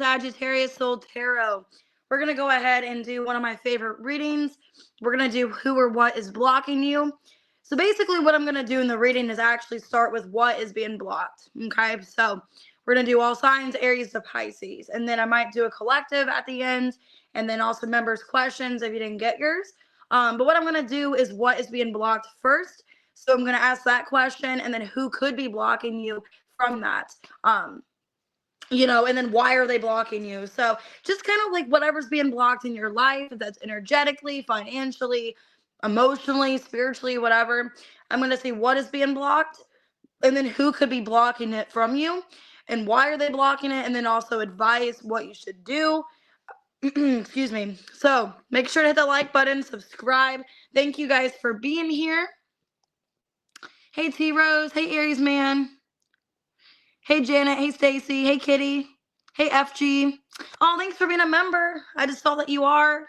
Sagittarius Soul Tarot. We're going to go ahead and do one of my favorite readings. We're going to do who or what is blocking you. So basically what I'm going to do in the reading is actually start with what is being blocked. Okay, so we're going to do all signs, Aries to Pisces. And then I might do a collective at the end. And then also members' questions if you didn't get yours. But what I'm going to do is what is being blocked first. So I'm going to ask that question and then who could be blocking you from that. And then why are they blocking you? So just kind of like whatever's being blocked in your life, if that's energetically, financially, emotionally, spiritually, whatever. I'm going to see what is being blocked and then who could be blocking it from you and why are they blocking it, and then also advice what you should do. Excuse me. So make sure to hit the like button, subscribe. Thank you guys for being here. Hey T Rose. Hey Aries man. Hey Janet. Hey Stacy. Hey Kitty. Hey FG. Oh, thanks for being a member. I just saw that you are.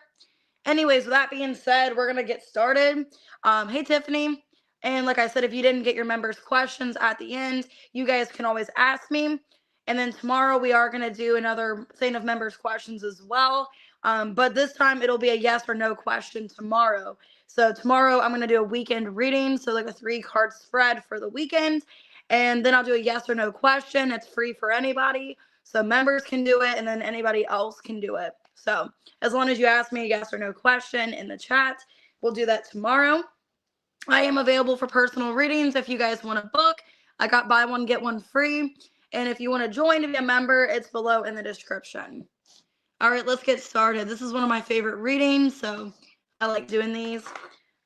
Anyways, with that being said, we're gonna get started. Hey Tiffany. And like I said, if you didn't get your members' questions at the end, you guys can always ask me. And then tomorrow we are going to do another thing of members' questions as well. But this time it'll be a yes or no question tomorrow. So tomorrow I'm going to do a weekend reading. So like a 3-card spread for the weekend. And then I'll do a yes or no question. It's free for anybody. So members can do it and then anybody else can do it. So as long as you ask me a yes or no question in the chat, we'll do that tomorrow. I am available for personal readings if you guys want to book. I got buy one, get one free. And if you want to join to be a member, it's below in the description. All right, let's get started. This is one of my favorite readings, so I like doing these.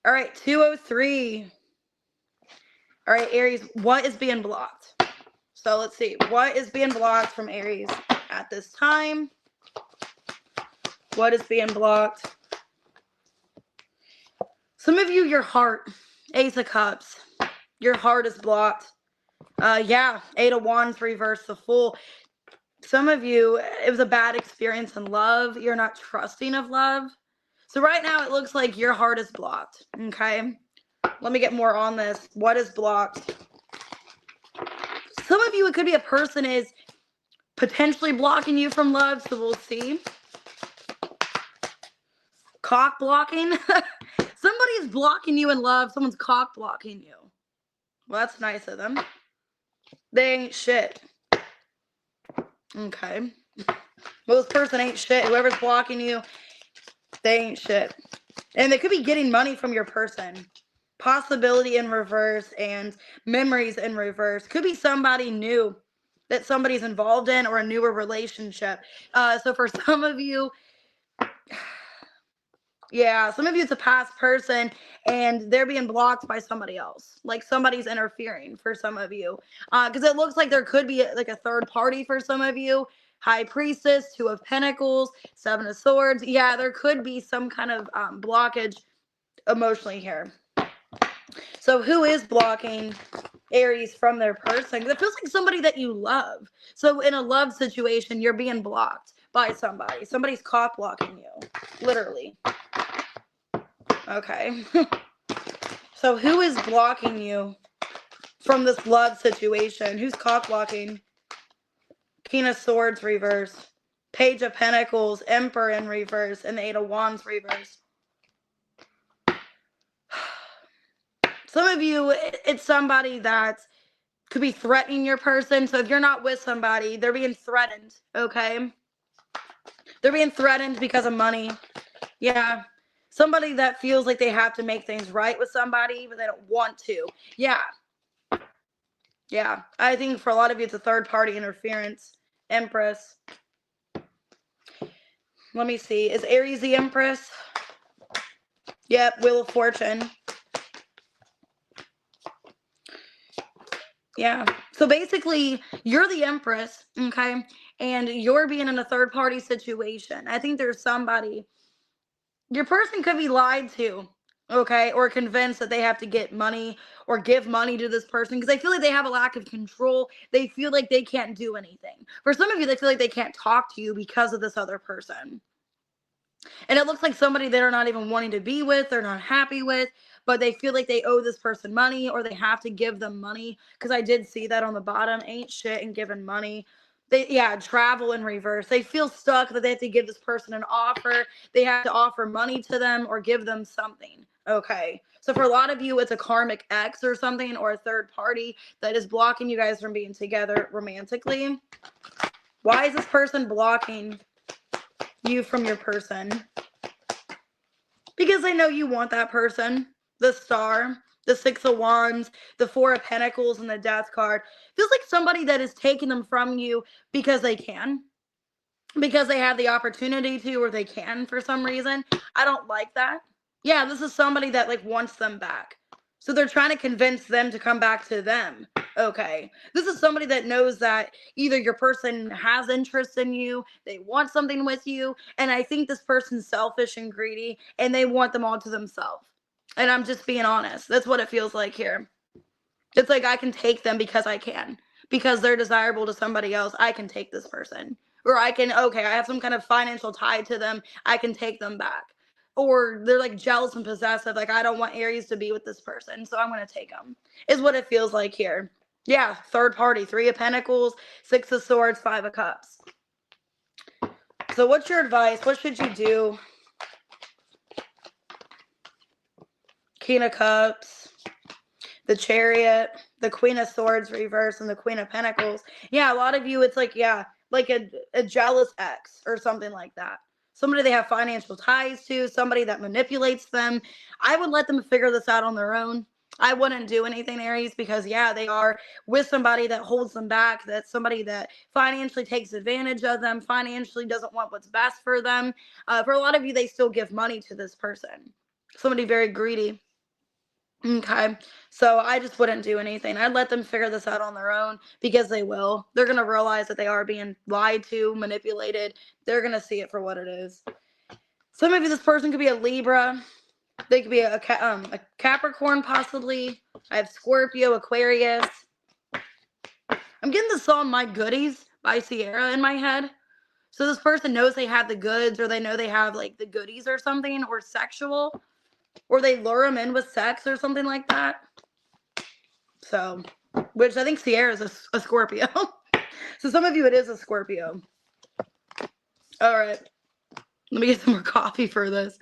All right, 203. All right, Aries, what is being blocked? So let's see. What is being blocked from Aries at this time? What is being blocked? Some of you, your heart, Ace of Cups. Your heart is blocked. Yeah, 8 of Wands, reverse, the Fool. Some of you, it was a bad experience in love. You're not trusting of love. So right now it looks like your heart is blocked. Okay. Let me get more on this. What is blocked? Some of you, it could be a person is potentially blocking you from love. So we'll see. Cock blocking. Somebody's blocking you in love. Someone's cock blocking you. Well, that's nice of them. They ain't shit. Okay. Well, this person ain't shit. Whoever's blocking you, they ain't shit. And they could be getting money from your person. Possibility in reverse and memories in reverse. Could be somebody new that somebody's involved in or a newer relationship. So for some of you, yeah, some of you it's a past person and they're being blocked by somebody else. Like somebody's interfering for some of you. Because it looks like there could be like a third party for some of you. High Priestess, 2 of Pentacles, 7 of Swords. Yeah, there could be some kind of blockage emotionally here. So who is blocking Aries from their person? Because it feels like somebody that you love. So in a love situation, you're being blocked by somebody. Somebody's cock blocking you. Literally. Okay. So who is blocking you from this love situation? Who's cock blocking? King of Swords reverse. Page of Pentacles, Emperor in reverse, and the 8 of Wands reverse. Some of you, it's somebody that could be threatening your person. So if you're not with somebody, they're being threatened, okay? They're being threatened because of money. Yeah. Somebody that feels like they have to make things right with somebody, but they don't want to. Yeah. Yeah. I think for a lot of you, it's a third-party interference. Empress. Let me see. Is Aries the Empress? Yep. Wheel of Fortune. Yeah. So basically, you're the Empress, okay? And you're being in a third-party situation. I think there's somebody. Your person could be lied to, okay? Or convinced that they have to get money or give money to this person because they feel like they have a lack of control. They feel like they can't do anything. For some of you, they feel like they can't talk to you because of this other person. And it looks like somebody they're not even wanting to be with, they're not happy with, but they feel like they owe this person money or they have to give them money. Because I did see that on the bottom, ain't shit and giving money. Travel in reverse. They feel stuck that they have to give this person an offer. They have to offer money to them or give them something. Okay. So for a lot of you, it's a karmic ex or something, or a third party that is blocking you guys from being together romantically. Why is this person blocking you from your person? Because they know you want that person. The Star, the Six of Wands, the Four of Pentacles, and the Death card. Feels like somebody that is taking them from you because they can. Because they have the opportunity to, or they can for some reason. I don't like that. Yeah, this is somebody that like wants them back. So they're trying to convince them to come back to them. Okay. This is somebody that knows that either your person has interest in you, they want something with you, and I think this person's selfish and greedy, and they want them all to themselves. And I'm just being honest. That's what it feels like here. It's like I can take them because I can. Because they're desirable to somebody else, I can take this person. Or I have some kind of financial tie to them, I can take them back. Or they're like jealous and possessive, like I don't want Aries to be with this person, so I'm going to take them, is what it feels like here. Yeah, third party, Three of Pentacles, Six of Swords, Five of Cups. So what's your advice? What should you do? King of Cups, the Chariot, the Queen of Swords reverse, and the Queen of Pentacles. Yeah, a lot of you, it's like, like a jealous ex or something like that. Somebody they have financial ties to, somebody that manipulates them. I would let them figure this out on their own. I wouldn't do anything, Aries, because they are with somebody that holds them back. That's somebody that financially takes advantage of them, financially doesn't want what's best for them. For a lot of you, they still give money to this person. Somebody very greedy. Okay, so I just wouldn't do anything. I'd let them figure this out on their own, because they will. They're going to realize that they are being lied to, manipulated. They're going to see it for what it is. Some of you, this person could be a Libra. They could be a Capricorn, possibly. I have Scorpio, Aquarius. I'm getting the song My Goodies by Sierra in my head. So this person knows they have the goods, or they know they have like the goodies or something, or sexual. Or they lure them in with sex or something like that. So, which I think Sierra is a Scorpio. So some of you, it is a Scorpio. All right. Let me get some more coffee for this.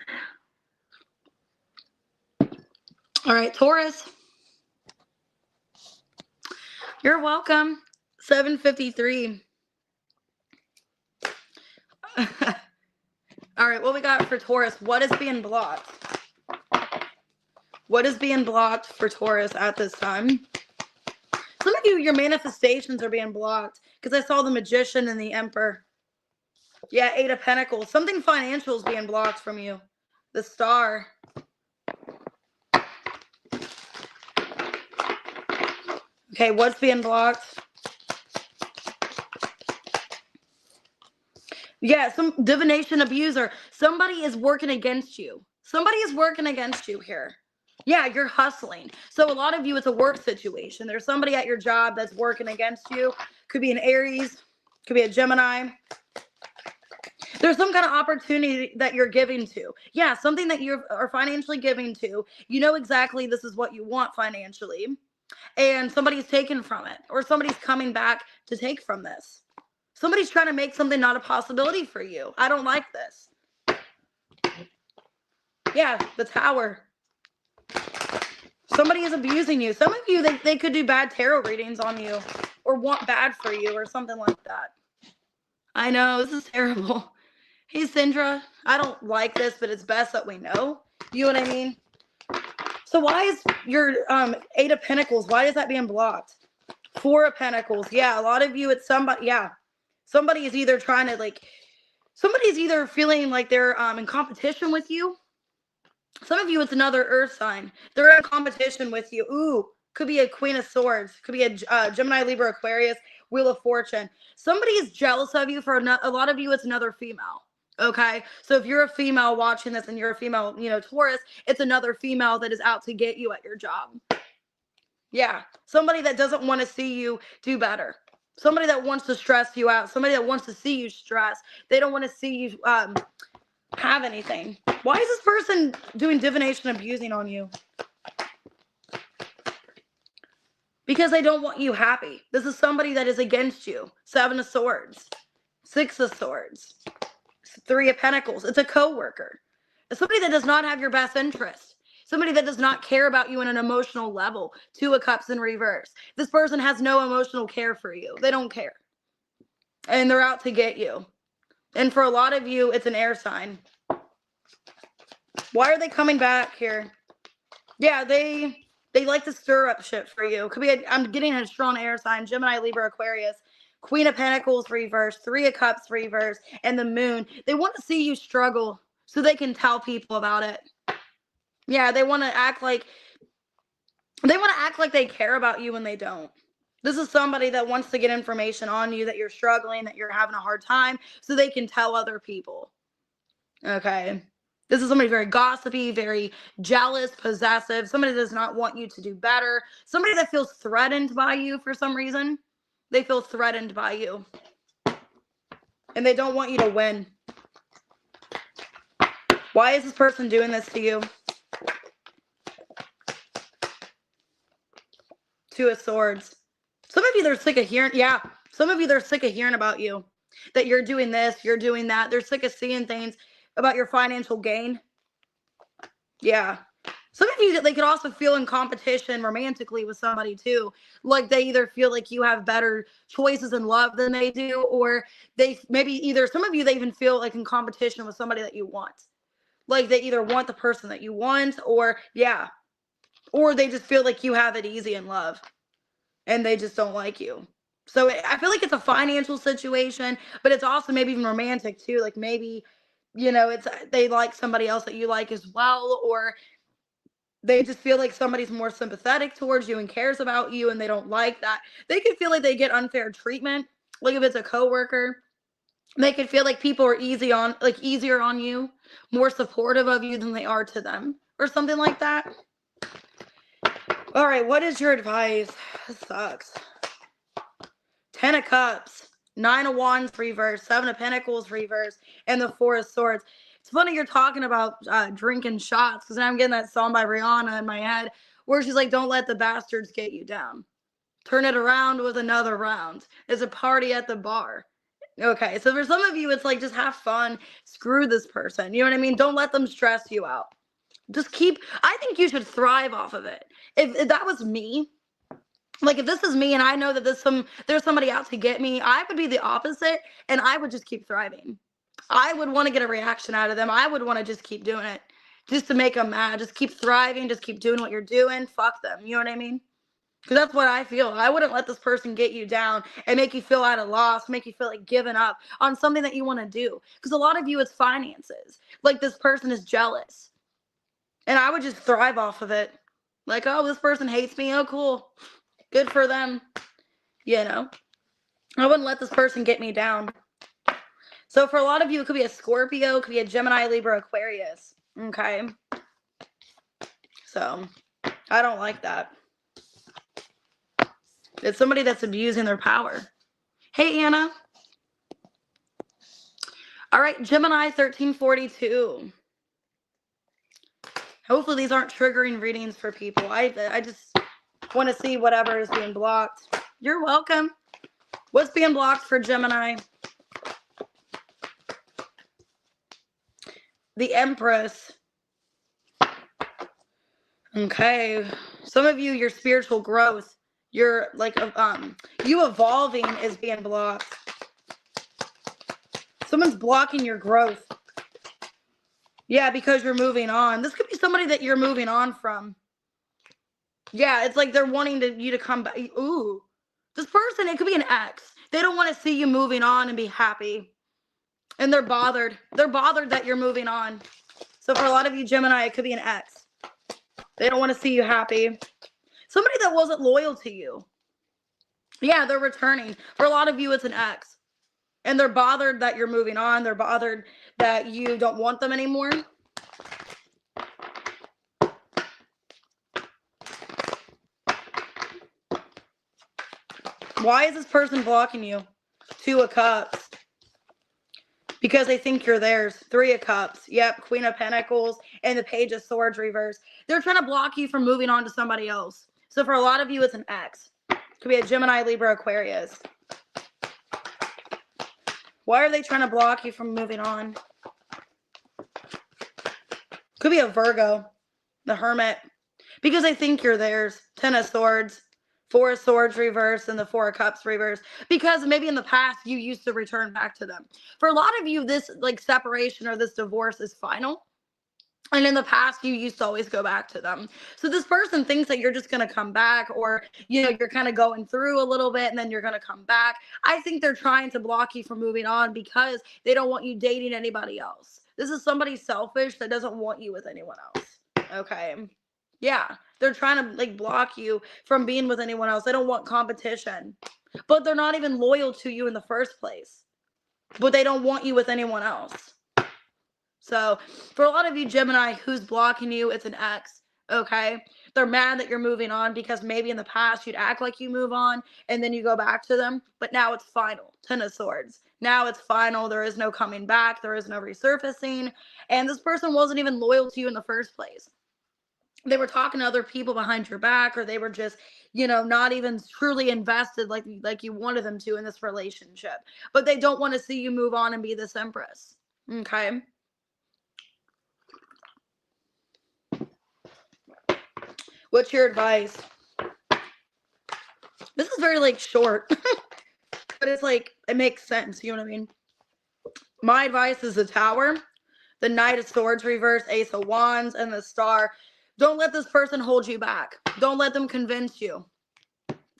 All right, Taurus. You're welcome. 7:53. All right, what we got for Taurus? What is being blocked? What is being blocked for Taurus at this time? Some of you, your manifestations are being blocked, because I saw the Magician and the Emperor. Yeah, Eight of Pentacles. Something financial is being blocked from you. The Star. Okay, what's being blocked? Yeah, some divination abuser. Somebody is working against you. Somebody is working against you here. Yeah, you're hustling. So a lot of you, it's a work situation. There's somebody at your job that's working against you. Could be an Aries. Could be a Gemini. There's some kind of opportunity that you're giving to. Yeah, something that you are financially giving to. You know exactly this is what you want financially. And somebody's taken from it. Or somebody's coming back to take from this. Somebody's trying to make something not a possibility for you. I don't like this. Yeah, the Tower. Somebody is abusing you. Some of you, they could do bad tarot readings on you, or want bad for you, or something like that. I know, this is terrible. Hey, Sindra, I don't like this, but it's best that we know. You know what I mean? So why is your Eight of Pentacles, why is that being blocked? Four of Pentacles. Yeah, a lot of you, it's somebody, somebody is either trying to somebody's either feeling like they're in competition with you. Some of you, it's another earth sign. They're in competition with you. Ooh, could be a Queen of Swords. Could be a Gemini, Libra, Aquarius, Wheel of Fortune. Somebody is jealous of you. For a lot of you, it's another female. Okay? So if you're a female watching this and you're a female, Taurus, it's another female that is out to get you at your job. Yeah. Somebody that doesn't want to see you do better. Somebody that wants to stress you out. Somebody that wants to see you stress. They don't want to see you have anything. Why is this person doing divination abusing on you? Because because they don't want you happy. This is somebody that is against you. 7 of Swords, 6 of Swords, 3 of Pentacles. It's a coworker. It's somebody that does not have your best interest. Somebody that does not care about you on an emotional level. 2 of Cups in reverse. This person has no emotional care for you. They don't care. And they're out to get you. And for a lot of you, it's an air sign. Why are they coming back here? Yeah, they like to stir up shit for you. Could be I'm getting a strong air sign. Gemini, Libra, Aquarius. Queen of Pentacles reverse. 3 of Cups reverse. And the Moon. They want to see you struggle so they can tell people about it. Yeah, they want to act like they care about you when they don't. This is somebody that wants to get information on you, that you're struggling, that you're having a hard time, so they can tell other people. Okay. This is somebody very gossipy, very jealous, possessive. Somebody that does not want you to do better. Somebody that feels threatened by you for some reason. They feel threatened by you. And they don't want you to win. Why is this person doing this to you? 2 of Swords. Some of you, they're sick of hearing. Yeah. Some of you, they're sick of hearing about you. That you're doing this, you're doing that. They're sick of seeing things about your financial gain. Yeah. Some of you, they could also feel in competition romantically with somebody too. Like they either feel like you have better choices in love than they do, or they maybe either, some of you, they even feel like in competition with somebody that you want. Like they either want the person that you want, or yeah. Or they just feel like you have it easy in love and they just don't like you. So I feel like it's a financial situation, but it's also maybe even romantic too. Like maybe, it's they like somebody else that you like as well, or they just feel like somebody's more sympathetic towards you and cares about you and they don't like that. They could feel like they get unfair treatment. Like if it's a coworker, they could feel like people are easier on you, more supportive of you than they are to them, or something like that. All right, what is your advice? This sucks. 10 of Cups, 9 of Wands reverse, 7 of Pentacles reverse, and the 4 of Swords. It's funny you're talking about drinking shots, because I'm getting that song by Rihanna in my head where she's like, don't let the bastards get you down. Turn it around with another round. There's a party at the bar. Okay, so for some of you, it's like, just have fun. Screw this person. You know what I mean? Don't let them stress you out. I think you should thrive off of it. If that was me, like if this is me and I know that there's somebody out to get me, I would be the opposite and I would just keep thriving. I would want to get a reaction out of them. I would want to just keep doing it just to make them mad. Just keep thriving. Just keep doing what you're doing. Fuck them. You know what I mean? Because that's what I feel. I wouldn't let this person get you down and make you feel at a loss, make you feel like giving up on something that you want to do. Because a lot of you, it's finances. Like this person is jealous. And I would just thrive off of it. Like, oh, this person hates me. Oh, cool. Good for them. I wouldn't let this person get me down. So for a lot of you, it could be a Scorpio. It could be a Gemini, Libra, Aquarius. Okay. So I don't like that. It's somebody that's abusing their power. Hey, Anna. All right, Gemini 1342. Hopefully these aren't triggering readings for people. I just want to see whatever is being blocked. You're welcome. What's being blocked for Gemini? The Empress. Okay. Some of you, your spiritual growth, your you evolving is being blocked. Someone's blocking your growth. Yeah, because you're moving on. This could be somebody that you're moving on from. Yeah, it's like they're wanting you to come back. Ooh. This person, it could be an ex. They don't want to see you moving on and be happy. And they're bothered. They're bothered that you're moving on. So for a lot of you, Gemini, it could be an ex. They don't want to see you happy. Somebody that wasn't loyal to you. Yeah, they're returning. For a lot of you, it's an ex. And they're bothered that you're moving on. They're bothered that you don't want them anymore. Why is this person blocking you? 2 of Cups. Because they think you're theirs. 3 of Cups. Yep, Queen of Pentacles and the Page of Swords reverse. They're trying to block you from moving on to somebody else. So for a lot of you, it's an ex. Could be a Gemini, Libra, Aquarius. Why are they trying to block you from moving on? Could be a Virgo, the Hermit, because they think you're theirs. Ten of Swords, Four of Swords reverse, and the Four of Cups reverse. Because maybe in the past you used to return back to them. For a lot of you, this like separation or this divorce is final. And in the past, you used to always go back to them. So this person thinks that you're just going to come back, or, you know, you're kind of going through a little bit and then you're going to come back. I think they're trying to block you from moving on because they don't want you dating anybody else. This is somebody selfish that doesn't want you with anyone else. Okay. Yeah. They're trying to like block you from being with anyone else. They don't want competition, but they're not even loyal to you in the first place, but they don't want you with anyone else. So for a lot of you Gemini who's blocking you, it's an ex, okay? They're mad that you're moving on because maybe in the past you'd act like you move on and then you go back to them, but now it's final. Ten of Swords. Now it's final. There is no coming back. There is no resurfacing. And this person wasn't even loyal to you in the first place. They were talking to other people behind your back, or they were just, you know, not even truly invested like you wanted them to in this relationship. But they don't want to see you move on and be this empress, okay? What's your advice? This is very like short, but it's like, it makes sense. You know what I mean? My advice is the Tower, the Knight of Swords reverse, Ace of Wands, and the Star. Don't let this person hold you back. Don't let them convince you.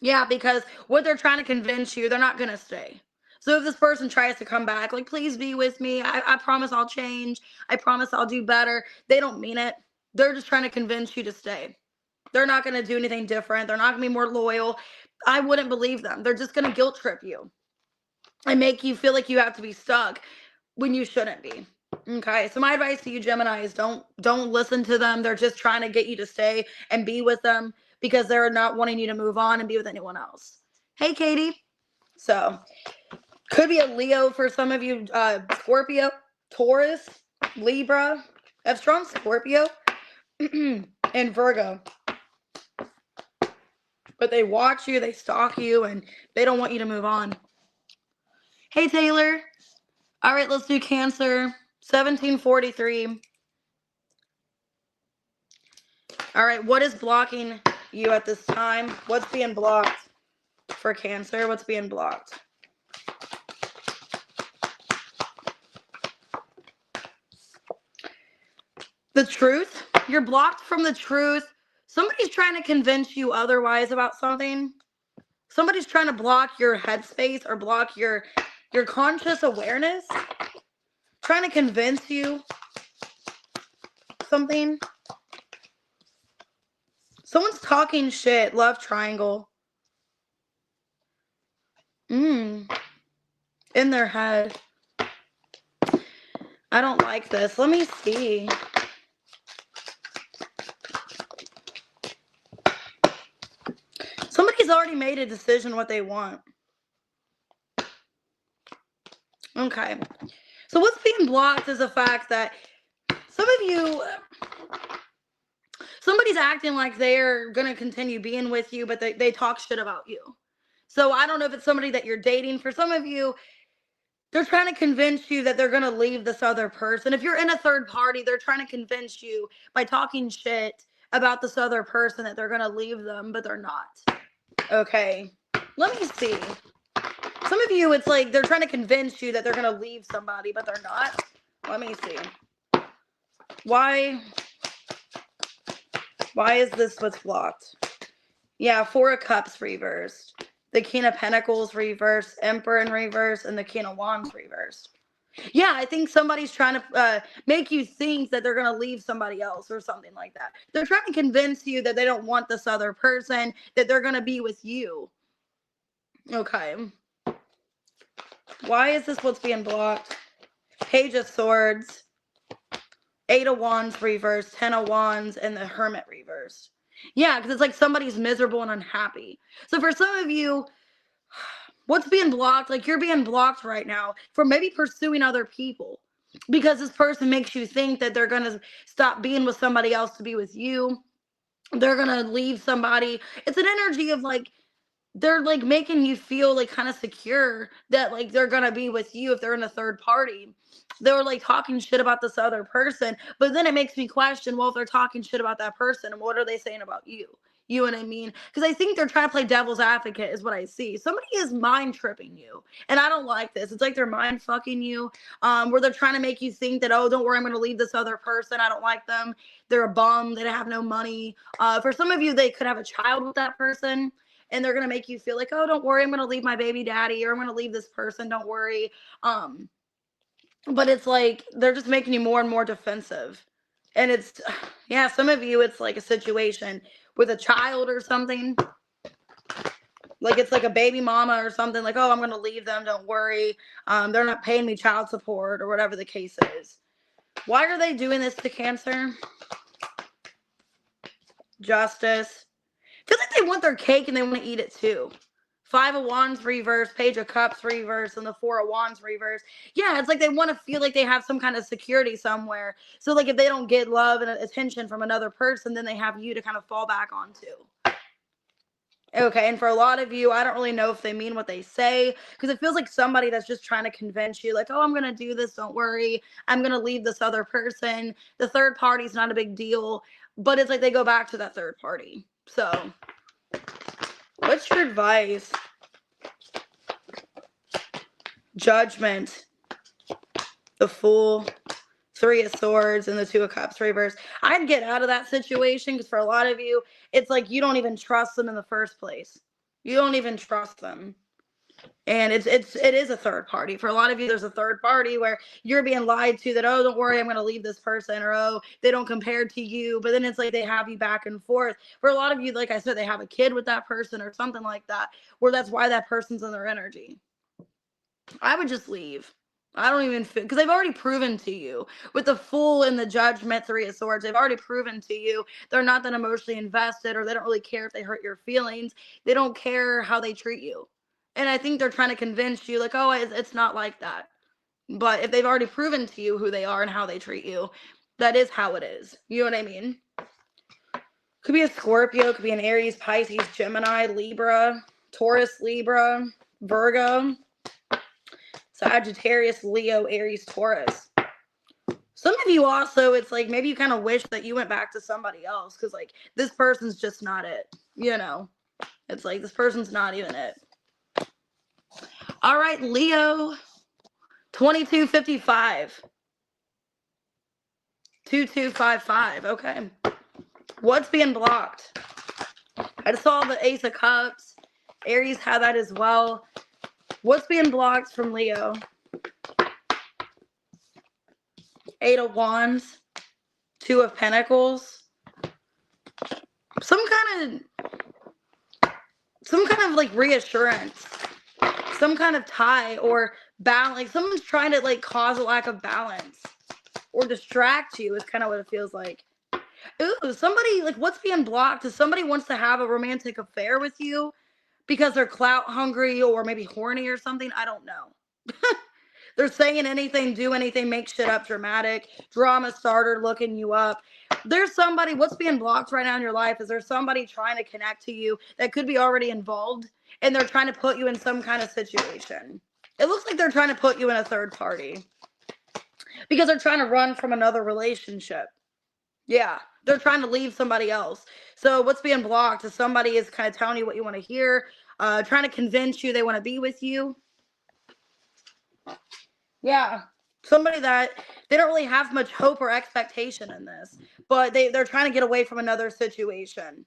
Yeah, because what they're trying to convince you, they're not going to stay. So if this person tries to come back, like, please be with me. I promise I'll change. I promise I'll do better. They don't mean it. They're just trying to convince you to stay. They're not going to do anything different. They're not going to be more loyal. I wouldn't believe them. They're just going to guilt trip you and make you feel like you have to be stuck when you shouldn't be. Okay, so my advice to you Geminis, don't listen to them. They're just trying to get you to stay and be with them because they're not wanting you to move on and be with anyone else. Hey, Katie. So, could be a Leo for some of you, Scorpio, Taurus, Libra. I have strong Scorpio and Virgo. But they watch you, they stalk you, and they don't want you to move on. Hey, Taylor. All right, let's do Cancer. 1743. All right, what is blocking you at this time? What's being blocked for Cancer? What's being blocked? The truth. You're blocked from the truth. Somebody's trying to convince you otherwise about something. Somebody's trying to block your headspace or block your conscious awareness. Trying to convince you something. Someone's talking shit. Love triangle. In their head. I don't like this. Let me see. Somebody's already made a decision what they want. Okay. So what's being blocked is the fact that some of you, somebody's acting like they're going to continue being with you, but they talk shit about you. So I don't know if it's somebody that you're dating. For some of you, they're trying to convince you that they're going to leave this other person. If you're in a third party, they're trying to convince you by talking shit about this other person that they're going to leave them, but they're not. Okay. Let me see. Some of you, it's like they're trying to convince you that they're going to leave somebody, but they're not. Let me see. Why is this what's blocked? Yeah, Four of Cups reversed. The King of Pentacles reversed. Emperor in reverse. And the King of Wands reversed. Yeah, I think somebody's trying to make you think that they're going to leave somebody else or something like that. They're trying to convince you that they don't want this other person, that they're going to be with you. Okay. Why is this what's being blocked? Page of Swords, Eight of Wands reversed, 10 of Wands, and the Hermit reversed. Yeah, because it's like somebody's miserable and unhappy. So for some of you, what's being blocked? Like you're being blocked right now from maybe pursuing other people because this person makes you think that they're going to stop being with somebody else to be with you. They're going to leave somebody. It's an energy of like, they're like making you feel like kind of secure that like they're gonna be with you if they're in a third party. They were like talking shit about this other person, but then it makes me question, well, if they're talking shit about that person, what are they saying about you? You know what I mean? Because I think they're trying to play devil's advocate, is what I see. Somebody is mind tripping you, and I don't like this. It's like they're mind fucking you, where they're trying to make you think that, oh, don't worry, I'm going to leave this other person. I don't like them. They're a bum. They have no money. For some of you, they could have a child with that person, and they're going to make you feel like, oh, don't worry, I'm going to leave my baby daddy, or I'm going to leave this person. Don't worry. But it's like they're just making you more and more defensive. And it's, yeah, some of you, it's like a situation with a child or something. Like it's like a baby mama or something, like, oh, I'm going to leave them. Don't worry. They're not paying me child support or whatever the case is. Why are they doing this to Cancer? Justice. I feel like they want their cake and they want to eat it too. 5 of Wands reverse, Page of Cups reverse, and the 4 of Wands reverse. Yeah, it's like they want to feel like they have some kind of security somewhere. So like if they don't get love and attention from another person, then they have you to kind of fall back onto. Okay, and for a lot of you, I don't really know if they mean what they say, because it feels like somebody that's just trying to convince you, like, oh, I'm going to do this, don't worry. I'm going to leave this other person. The third party's not a big deal, but it's like they go back to that third party. So what's your advice? Judgment, the Fool, 3 of Swords, and the 2 of Cups reverse. I'd get out of that situation, because for a lot of you, it's like you don't even trust them in the first place. You don't even trust them. And it is a third party. For a lot of you, there's a third party where you're being lied to that, oh, don't worry, I'm going to leave this person, or oh, they don't compare to you. But then it's like they have you back and forth. For a lot of you, like I said, they have a kid with that person or something like that, where that's why that person's in their energy. I would just leave. I don't even feel, because they've already proven to you with the Fool and the Judgment, 3 of Swords. They've already proven to you they're not that emotionally invested, or they don't really care if they hurt your feelings. They don't care how they treat you. And I think they're trying to convince you, like, oh, it's not like that. But if they've already proven to you who they are and how they treat you, that is how it is. You know what I mean? Could be a Scorpio, could be an Aries, Pisces, Gemini, Libra, Taurus, Libra, Virgo, Sagittarius, Leo, Aries, Taurus. Some of you also, it's like maybe you kind of wish that you went back to somebody else, because like this person's just not it. You know, it's like this person's not even it. All right, Leo, 2255. 2255. Okay. What's being blocked? I just saw the Ace of Cups. Aries had that as well. What's being blocked from Leo? 8 of Wands. 2 of Pentacles. Some kind of like reassurance. Some kind of tie or balance. Like someone's trying to like cause a lack of balance or distract you is kind of what it feels like. Ooh, somebody, like, what's being blocked is somebody wants to have a romantic affair with you because they're clout hungry or maybe horny or something. I don't know. They're saying anything, do anything, make shit up, dramatic, drama starter, looking you up. There's somebody, what's being blocked right now in your life is there's somebody trying to connect to you that could be already involved, and they're trying to put you in some kind of situation. It looks like they're trying to put you in a third party because they're trying to run from another relationship. Yeah, they're trying to leave somebody else. So what's being blocked is somebody is kind of telling you what you want to hear, trying to convince you they want to be with you. Yeah, somebody that they don't really have much hope or expectation in this, but they're trying to get away from another situation.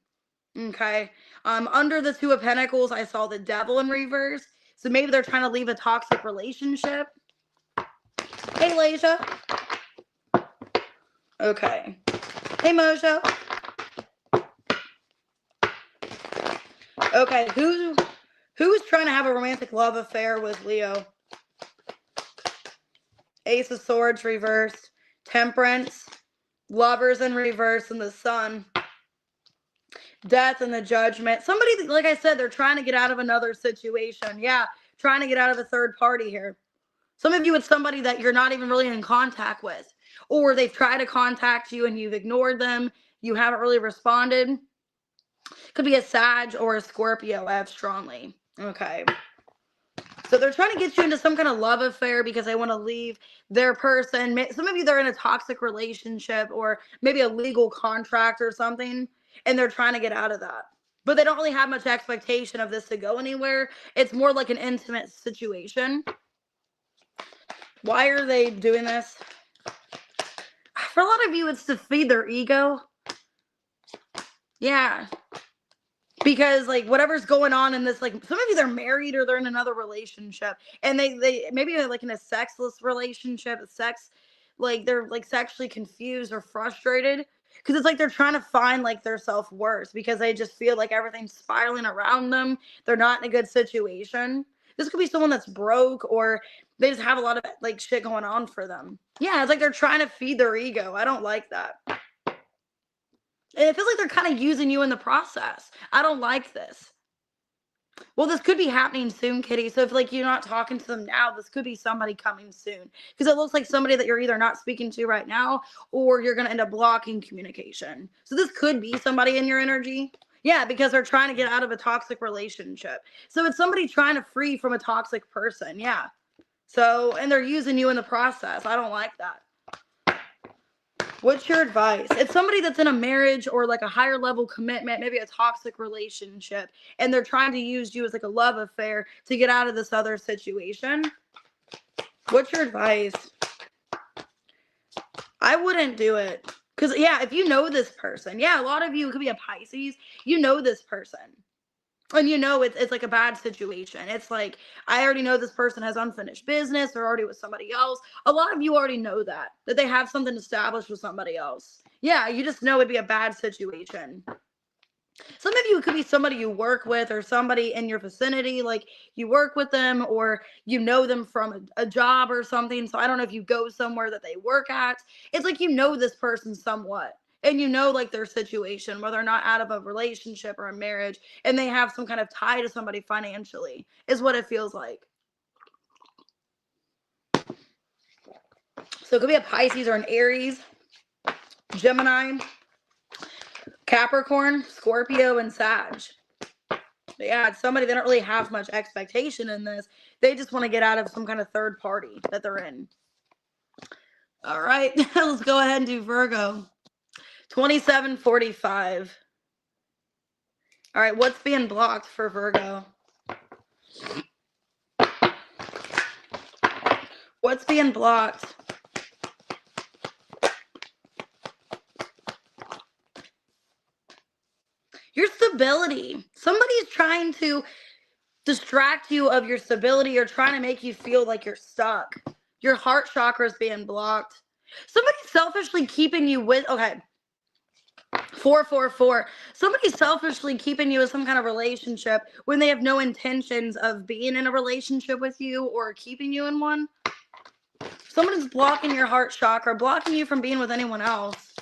Okay. Under the 2 of Pentacles, I saw the Devil in reverse. So maybe they're trying to leave a toxic relationship. Hey, Lasia. Okay. Hey, Mojo. Okay, who's trying to have a romantic love affair with Leo? Ace of Swords reversed, Temperance, Lovers in reverse, and the Sun. Death and the Judgment. Somebody, like I said, they're trying to get out of another situation. Yeah, trying to get out of a third party here. Some of you, it's somebody that you're not even really in contact with, or they've tried to contact you and you've ignored them. You haven't really responded. Could be a Sag or a Scorpio, I have strongly. Okay. So they're trying to get you into some kind of love affair because they want to leave their person. Some of you, they're in a toxic relationship or maybe a legal contract or something, and they're trying to get out of that. But they don't really have much expectation of this to go anywhere. It's more like an intimate situation. Why are they doing this? For a lot of you, it's to feed their ego. Yeah. Because like whatever's going on in this, like some of you, they're married or they're in another relationship, and they maybe like in a sexless relationship, like they're like sexually confused or frustrated because it's like they're trying to find like their self-worth because they just feel like everything's spiraling around them. They're not in a good situation. This could be someone that's broke or they just have a lot of like shit going on for them. Yeah, it's like they're trying to feed their ego. I don't like that. And it feels like they're kind of using you in the process. I don't like this. Well, this could be happening soon, Kitty. So if like you're not talking to them now, this could be somebody coming soon. Because it looks like somebody that you're either not speaking to right now or you're going to end up blocking communication. So this could be somebody in your energy. Yeah, because they're trying to get out of a toxic relationship. So it's somebody trying to free from a toxic person. Yeah. So, and they're using you in the process. I don't like that. What's your advice? It's somebody that's in a marriage or like a higher level commitment, maybe a toxic relationship, and they're trying to use you as like a love affair to get out of this other situation. What's your advice? I wouldn't do it. Because, yeah, if you know this person, yeah, a lot of you, it could be a Pisces, you know this person. And you know it's like a bad situation. It's like, I already know this person has unfinished business. They're already with somebody else. A lot of you already know that they have something established with somebody else. Yeah, you just know it'd be a bad situation. Some of you, it could be somebody you work with or somebody in your vicinity, like you work with them or you know them from a job or something. So I don't know if you go somewhere that they work at. It's like you know this person somewhat. And you know like their situation, whether or not out of a relationship or a marriage, and they have some kind of tie to somebody financially, is what it feels like. So it could be a Pisces or an Aries, Gemini, Capricorn, Scorpio, and Sag. Yeah, it's somebody, they don't really have much expectation in this. They just want to get out of some kind of third party that they're in. All right, let's go ahead and do Virgo. 2745. All right, what's being blocked for Virgo? What's being blocked? Your stability. Somebody's trying to distract you of your stability or trying to make you feel like you're stuck. Your heart chakra is being blocked. Somebody's selfishly keeping you with, okay, 444. Somebody's selfishly keeping you in some kind of relationship when they have no intentions of being in a relationship with you or keeping you in one. Someone's blocking your heart chakra, blocking you from being with anyone else.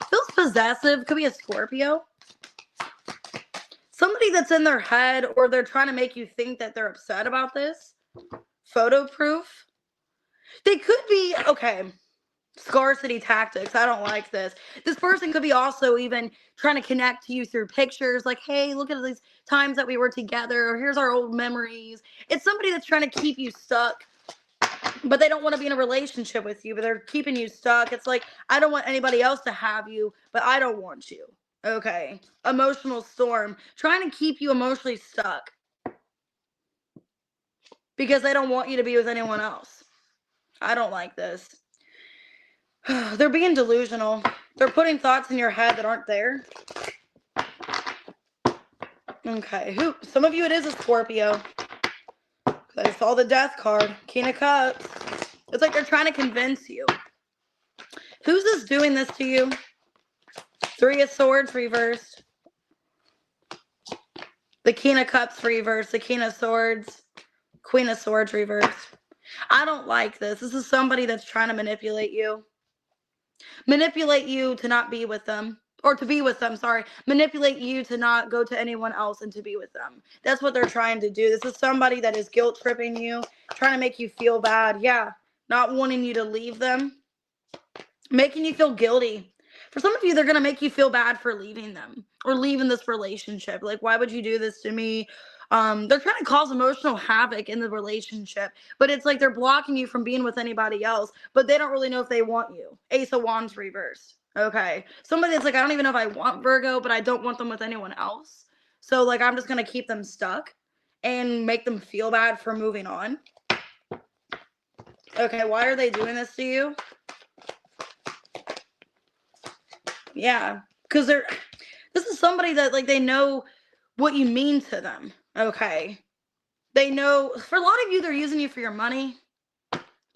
Feels possessive. Could be a Scorpio. Somebody that's in their head or they're trying to make you think that they're upset about this. Photo proof. They could be, okay, scarcity tactics. I don't like this. This person could be also even trying to connect to you through pictures like, hey, look at these times that we were together. Or here's our old memories. It's somebody that's trying to keep you stuck, but they don't want to be in a relationship with you, but they're keeping you stuck. It's like, I don't want anybody else to have you, but I don't want you. Okay. Emotional storm. Trying to keep you emotionally stuck because they don't want you to be with anyone else. I don't like this. They're being delusional. They're putting thoughts in your head that aren't there. Okay. Some of you, it is a Scorpio. I saw the death card. King of Cups. It's like they're trying to convince you. Who's this doing this to you? Three of Swords reversed. The King of Cups reversed. The King of Swords. Queen of Swords reversed. I don't like this. This is somebody that's trying to manipulate you. Manipulate you to not be with them. Or to be with them, sorry. Manipulate you to not go to anyone else and to be with them. That's what they're trying to do. This is somebody that is guilt tripping you. Trying to make you feel bad. Yeah. Not wanting you to leave them. Making you feel guilty For some of you, they're going to make you feel bad for leaving them or leaving this relationship. Like, why would you do this to me? They're trying to cause emotional havoc in the relationship, but it's like they're blocking you from being with anybody else, but they don't really know if they want you. Ace of Wands reversed. Okay. Somebody that's like, I don't even know if I want Virgo, but I don't want them with anyone else. So, like, I'm just going to keep them stuck and make them feel bad for moving on. Okay. Why are they doing this to you? Yeah. Because this is somebody that, like, they know what you mean to them. Okay. They know, for a lot of you, they're using you for your money.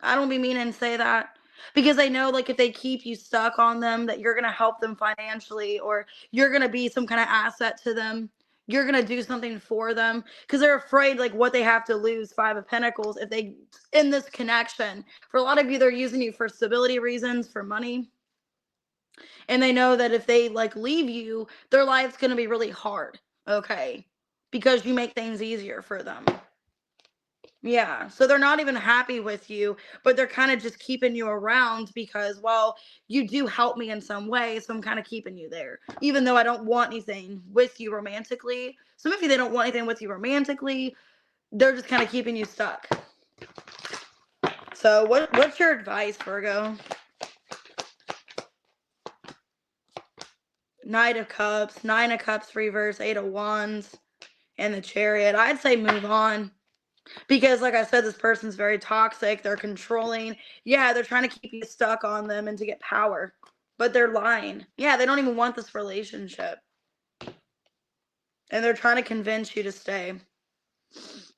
I don't be mean and say that, because they know, like, if they keep you stuck on them, that you're going to help them financially, or you're going to be some kind of asset to them. You're going to do something for them, because they're afraid, like, what they have to lose. Five of Pentacles, if they, in this connection. For a lot of you, they're using you for stability reasons, for money. And they know that if they, like, leave you, their life's going to be really hard. Okay. Because you make things easier for them. Yeah. So they're not even happy with you, but they're kind of just keeping you around because, well, you do help me in some way. So I'm kind of keeping you there, even though I don't want anything with you romantically. Some of you, they don't want anything with you romantically. They're just kind of keeping you stuck. So what's your advice, Virgo? Knight of Cups, Nine of Cups reverse, Eight of Wands, and the Chariot. I'd say move on. Because, like I said, this person's very toxic. They're controlling. Yeah, they're trying to keep you stuck on them and to get power. But they're lying. Yeah, they don't even want this relationship. And they're trying to convince you to stay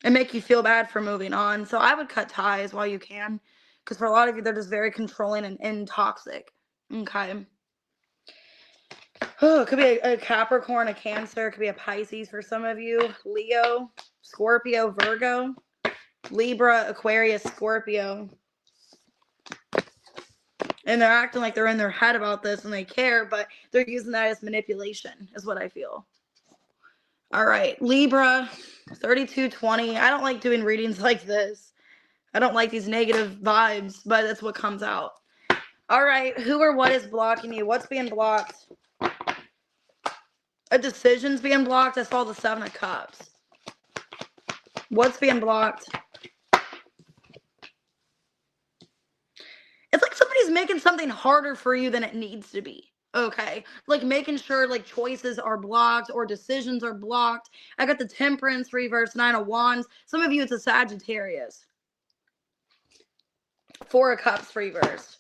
and make you feel bad for moving on. So I would cut ties while you can. Because for a lot of you, they're just very controlling and toxic. Okay. Oh, it could be a Capricorn, a Cancer. It could be a Pisces for some of you. Leo, Scorpio, Virgo, Libra, Aquarius, Scorpio. And they're acting like they're in their head about this and they care, but they're using that as manipulation, is what I feel. All right, Libra, 3220. I don't like doing readings like this. I don't like these negative vibes, but that's what comes out. All right, who or what is blocking you? What's being blocked? A decision's being blocked. I saw the Seven of Cups. What's being blocked? It's like somebody's making something harder for you than it needs to be. Okay. Like making sure, like, choices are blocked or decisions are blocked. I got the Temperance reverse, Nine of Wands. Some of you, it's a Sagittarius. Four of Cups reversed.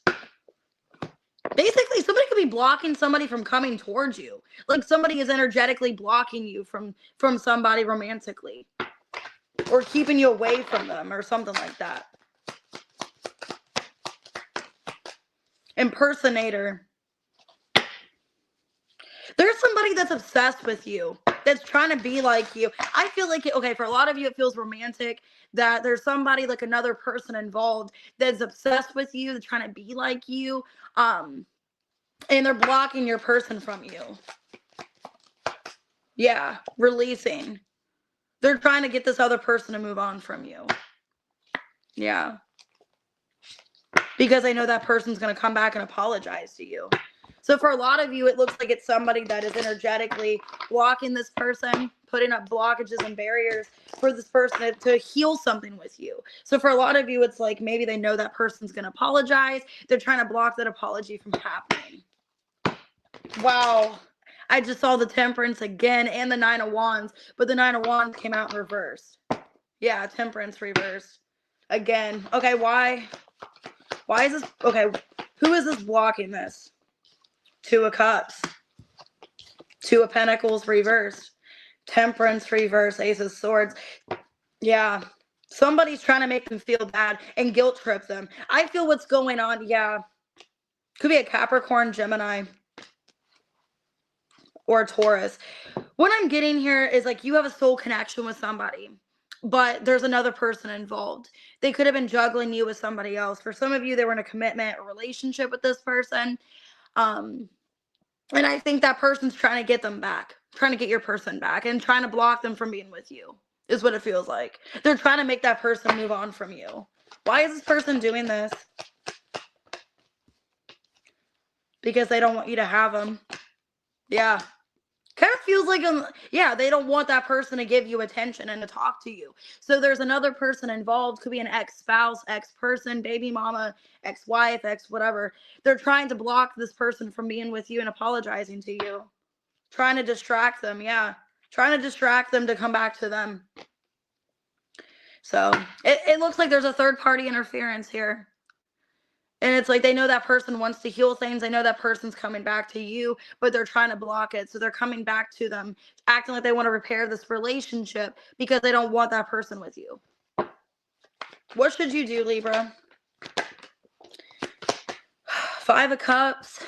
Basically, somebody could be blocking somebody from coming towards you. Like somebody is energetically blocking you from somebody romantically, or keeping you away from them or something like that. Impersonator. There's somebody that's obsessed with you, that's trying to be like you. I feel like, okay, for a lot of you, it feels romantic that there's somebody, like another person involved, that's obsessed with you, that's trying to be like you. And they're blocking your person from you. Yeah, releasing. They're trying to get this other person to move on from you. Yeah. Because I know that person's going to come back and apologize to you. So for a lot of you, it looks like it's somebody that is energetically blocking this person, putting up blockages and barriers for this person to heal something with you. So for a lot of you, it's like maybe they know that person's going to apologize. They're trying to block that apology from happening. Wow. I just saw the Temperance again and the Nine of Wands, but the Nine of Wands came out in reverse. Yeah, Temperance reversed again. Okay, why is this? Okay, who is this blocking this? Two of Cups. Two of Pentacles reversed. Temperance reversed. Ace of Swords. Yeah. Somebody's trying to make them feel bad and guilt trip them. I feel what's going on. Yeah. Could be a Capricorn, Gemini, or a Taurus. What I'm getting here is, like, you have a soul connection with somebody, but there's another person involved. They could have been juggling you with somebody else. For some of you, they were in a commitment or relationship with this person. And I think that person's trying to get them back, trying to get your person back, and trying to block them from being with you, is what it feels like. They're trying to make that person move on from you. Why is this person doing this? because they don't want you to have them. Yeah. Kind of feels like, yeah, they don't want that person to give you attention and to talk to you. So there's another person involved, could be an ex-spouse, ex-person, baby mama, ex-wife, ex-whatever. They're trying to block this person from being with you and apologizing to you. Trying to distract them, yeah. Trying to distract them to come back to them. So it looks like there's a third-party interference here. And it's like they know that person wants to heal things. They know that person's coming back to you, but they're trying to block it. So they're coming back to them, acting like they want to repair this relationship because they don't want that person with you. What should you do, Libra? 5 of Cups,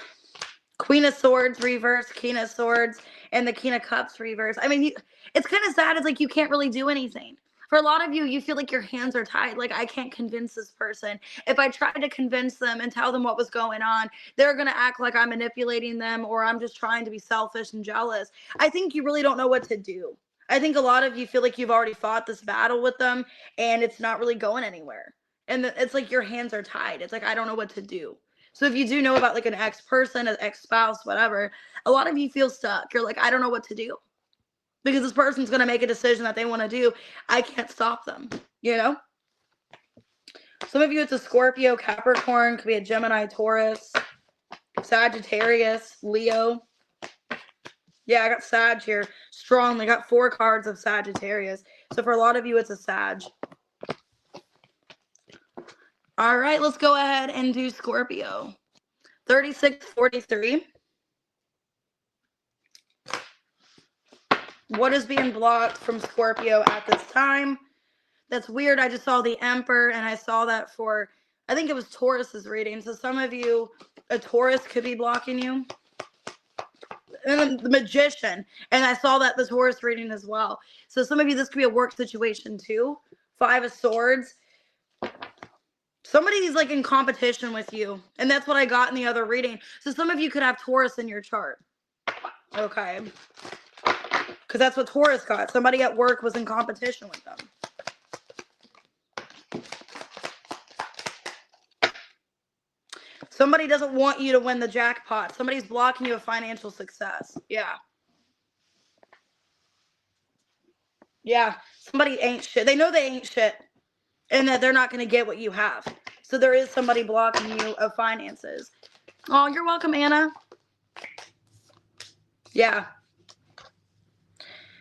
Queen of Swords reverse, King of Swords, and the King of Cups reverse. I mean, it's kind of sad. It's like you can't really do anything. For a lot of you, you feel like your hands are tied. Like, I can't convince this person. If I tried to convince them and tell them what was going on, they're going to act like I'm manipulating them or I'm just trying to be selfish and jealous. I think you really don't know what to do. I think a lot of you feel like you've already fought this battle with them and it's not really going anywhere. And it's like your hands are tied. It's like, I don't know what to do. So if you do know about like an ex-person, an ex-spouse, whatever, a lot of you feel stuck. You're like, I don't know what to do. Because this person's going to make a decision that they want to do. I can't stop them, you know? Some of you, it's a Scorpio, Capricorn, could be a Gemini, Taurus, Sagittarius, Leo. Yeah, I got Sag here. Strongly. Got 4 cards of Sagittarius. So for a lot of you, it's a Sag. All right, let's go ahead and do Scorpio. 3643. What is being blocked from Scorpio at this time? That's weird. I just saw the Emperor, and I saw that for, I think it was Taurus's reading. So some of you, a Taurus could be blocking you. And then the Magician. And I saw that the Taurus reading as well. So some of you, this could be a work situation too. 5 of Swords. Somebody's like in competition with you. And that's what I got in the other reading. So some of you could have Taurus in your chart. Okay. Because that's what Taurus got. Somebody at work was in competition with them. Somebody doesn't want you to win the jackpot. Somebody's blocking you of financial success. Yeah. Yeah. Somebody ain't shit. They know they ain't shit. And that they're not going to get what you have. So there is somebody blocking you of finances. Oh, you're welcome, Anna. Yeah.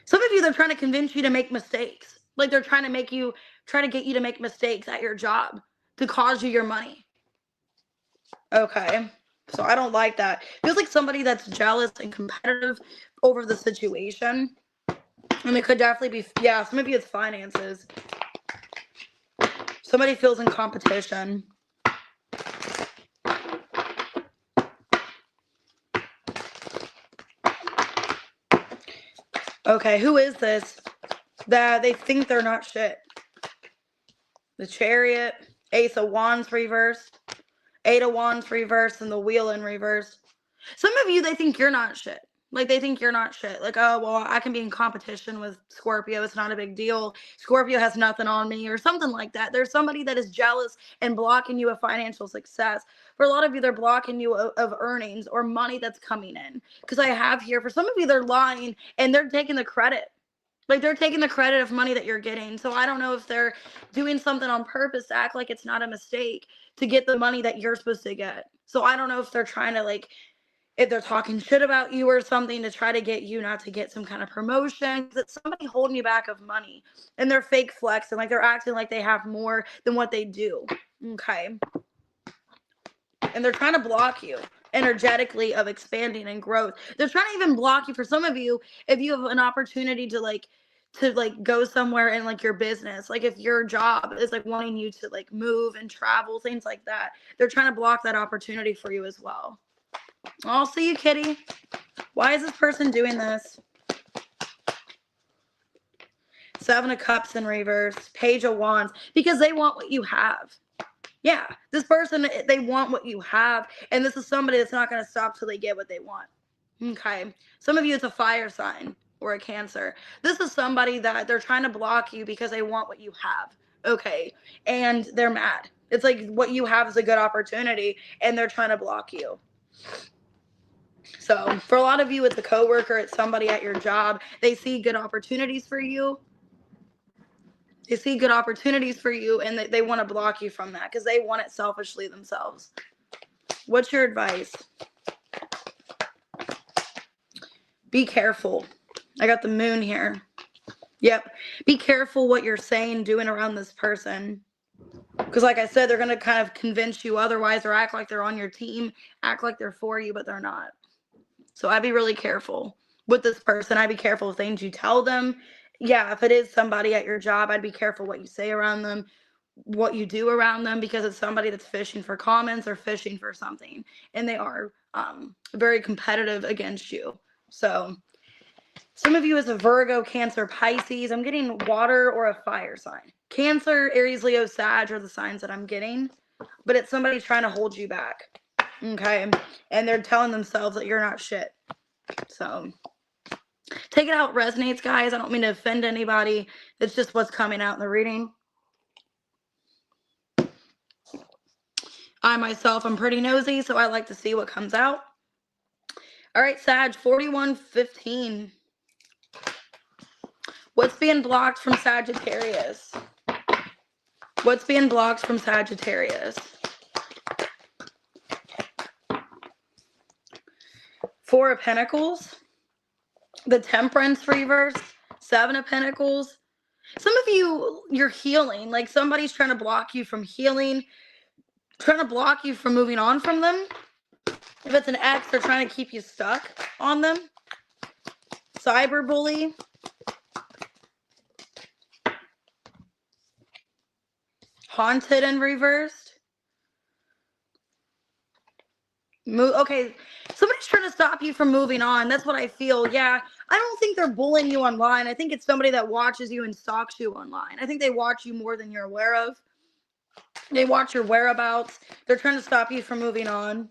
Some of you, they're trying to convince you to make mistakes. Like they're trying to get you to make mistakes at your job to cause you your money. Okay. So I don't like that. Feels like somebody that's jealous and competitive over the situation. And it could definitely be, yeah, some of you it's finances. Somebody feels in competition. Okay, who is this? That they think they're not shit. The Chariot, Ace of Wands reversed, 8 of Wands reversed, and the Wheel in reverse. Some of you, they think you're not shit. Like, they think you're not shit. Like, oh, well, I can be in competition with Scorpio. It's not a big deal. Scorpio has nothing on me or something like that. There's somebody that is jealous and blocking you of financial success. For a lot of you, they're blocking you of earnings or money that's coming in. Because I have here, for some of you, they're lying and they're taking the credit. Like, they're taking the credit of money that you're getting. So I don't know if they're doing something on purpose to act like it's not a mistake to get the money that you're supposed to get. So I don't know if they're trying to, like, if they're talking shit about you or something to try to get you not to get some kind of promotion. It's somebody holding you back of money. And they're fake flexing. Like, they're acting like they have more than what they do. Okay. And they're trying to block you energetically of expanding and growth. They're trying to even block you. For some of you, if you have an opportunity to go somewhere in like your business, like if your job is like wanting you to like move and travel, things like that, they're trying to block that opportunity for you as well. I'll see you, kitty. Why is this person doing this? 7 of Cups in reverse, Page of Wands, because they want what you have. Yeah, this person, they want what you have, and this is somebody that's not going to stop till they get what they want. Okay. Some of you, it's a fire sign or a Cancer. This is somebody that they're trying to block you because they want what you have. Okay. And they're mad. It's like what you have is a good opportunity, and they're trying to block you. So for a lot of you, it's a coworker, it's somebody at your job. They see good opportunities for you. They see good opportunities for you, and they want to block you from that because they want it selfishly themselves. What's your advice? Be careful. I got the moon here. Yep. Be careful what you're saying, doing around this person. Because like I said, they're going to kind of convince you otherwise, or act like they're on your team, act like they're for you, but they're not. So I'd be really careful with this person. I'd be careful with things you tell them. Yeah, if it is somebody at your job, I'd be careful what you say around them, what you do around them, because it's somebody that's fishing for comments or fishing for something, and they are very competitive against you. So some of you is a Virgo, Cancer, Pisces. I'm getting water or a fire sign. Cancer, Aries, Leo, Sag are the signs that I'm getting, but it's somebody trying to hold you back. Okay, and they're telling themselves that you're not shit. So take it how it resonates, guys. I don't mean to offend anybody. It's just what's coming out in the reading. I myself am pretty nosy, so I like to see what comes out. All right, Sag, 4115. What's being blocked from Sagittarius? What's being blocked from Sagittarius? Four of Pentacles, the Temperance reverse, Seven of Pentacles. Some of you, you're healing. Like somebody's trying to block you from healing, trying to block you from moving on from them. If it's an ex, they're trying to keep you stuck on them. Cyberbully. Haunted and reversed. Okay, somebody's trying to stop you from moving on. That's what I feel. Yeah, I don't think they're bullying you online. I think it's somebody that watches you and stalks you online. I think they watch you more than you're aware of. They watch your whereabouts. They're trying to stop you from moving on.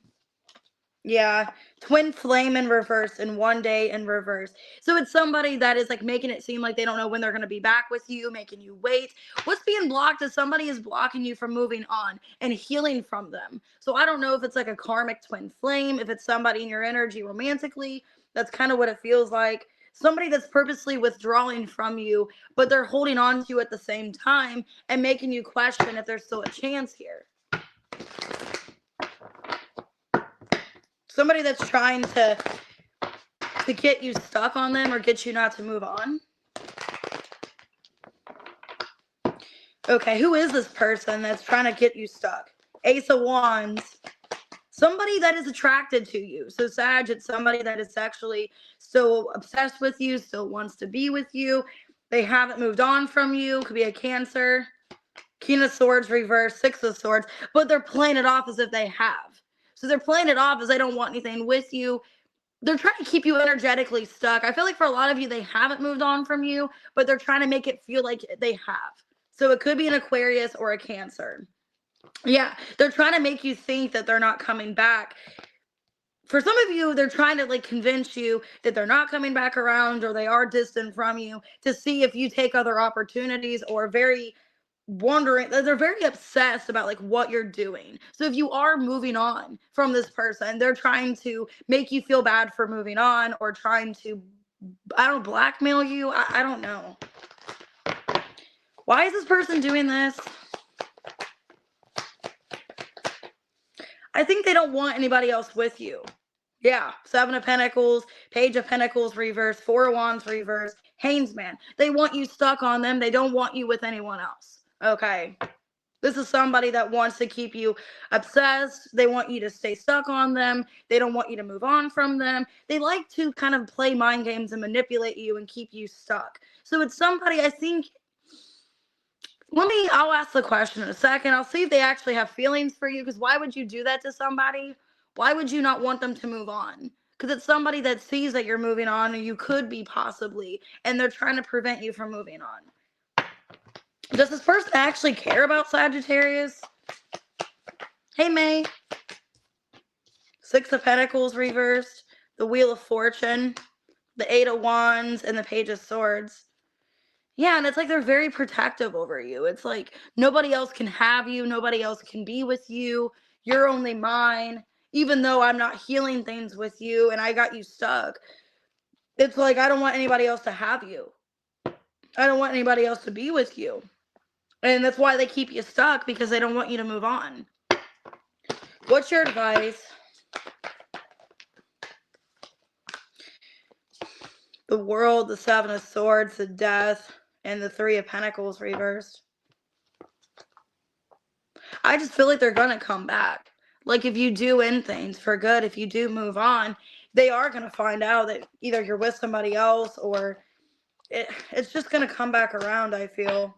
Yeah, twin flame in reverse and one day in reverse. So it's somebody that is like making it seem like they don't know when they're going to be back with you, making you wait. What's being blocked is somebody is blocking you from moving on and healing from them. So I don't know if it's like a karmic twin flame, if it's somebody in your energy romantically. That's kind of what it feels like. Somebody that's purposely withdrawing from you, but they're holding on to you at the same time and making you question if there's still a chance here. Somebody that's trying to get you stuck on them or get you not to move on. Okay, who is this person that's trying to get you stuck? Ace of Wands. Somebody that is attracted to you. So Sag, it's somebody that is sexually still obsessed with you, still wants to be with you. They haven't moved on from you. Could be a Cancer. King of Swords reverse, Six of Swords. But they're playing it off as if they have. So they're playing it off as they don't want anything with you. They're trying to keep you energetically stuck. I feel like for a lot of you, they haven't moved on from you, but they're trying to make it feel like they have. So it could be an Aquarius or a Cancer. Yeah, they're trying to make you think that they're not coming back. For some of you, they're trying to like convince you that they're not coming back around or they are distant from you to see if you take other opportunities, or very wondering, they're very obsessed about like what you're doing. So if you are moving on from this person, they're trying to make you feel bad for moving on, or trying to, I don't know, blackmail you. I don't know. Why is this person doing this? I think they don't want anybody else with you. Yeah, Seven of Pentacles, Page of Pentacles reverse, Four of Wands reverse, Hangman. They want you stuck on them. They don't want you with anyone else. Okay. This is somebody that wants to keep you obsessed. They want you to stay stuck on them. They don't want you to move on from them. They like to kind of play mind games and manipulate you and keep you stuck. So it's somebody, I think, I'll ask the question in a second. I'll see if they actually have feelings for you, because why would you do that to somebody? Why would you not want them to move on? Because it's somebody that sees that you're moving on, and you could be possibly, and they're trying to prevent you from moving on. Does this person actually care about Sagittarius? Hey, May. Six of Pentacles reversed, the Wheel of Fortune, the Eight of Wands, and the Page of Swords. Yeah, and it's like they're very protective over you. It's like nobody else can have you. Nobody else can be with you. You're only mine. even though I'm not healing things with you and I got you stuck. It's like, I don't want anybody else to have you. I don't want anybody else to be with you. And that's why they keep you stuck, because they don't want you to move on. What's your advice? The World, the Seven of Swords, the Death, and the Three of Pentacles reversed. I just feel like they're going to come back. Like, if you do end things for good, if you do move on, they are going to find out that either you're with somebody else, or it's just going to come back around, I feel.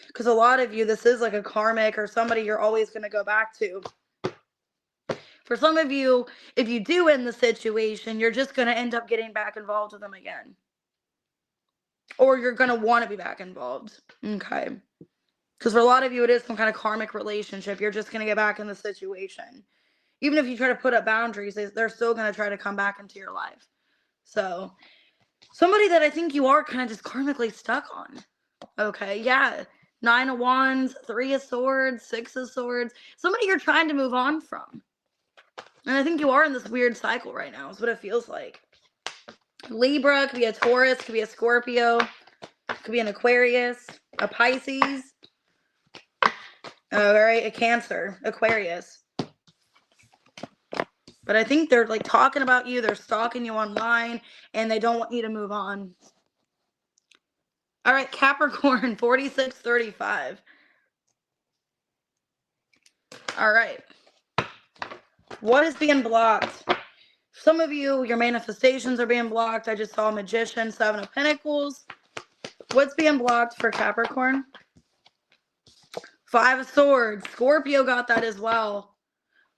Because a lot of you, this is like a karmic or somebody you're always going to go back to. For some of you, if you do end the situation, you're just going to end up getting back involved with them again. Or you're going to want to be back involved. Okay. Because for a lot of you, it is some kind of karmic relationship. You're just going to get back in the situation. Even if you try to put up boundaries, they're still going to try to come back into your life. So, somebody that I think you are kind of just karmically stuck on. Okay, yeah. 9 of Wands, 3 of Swords, 6 of Swords. Somebody you're trying to move on from. And I think you are in this weird cycle right now, is what it feels like. Libra, could be a Taurus, could be a Scorpio, could be an Aquarius, a Pisces, a Cancer, Aquarius. But I think they're like talking about you, they're stalking you online, and they don't want you to move on. All right, Capricorn, 4635. All right. What is being blocked? Some of you, your manifestations are being blocked. I just saw a Magician, 7 of Pentacles. What's being blocked for Capricorn? 5 of Swords. Scorpio got that as well.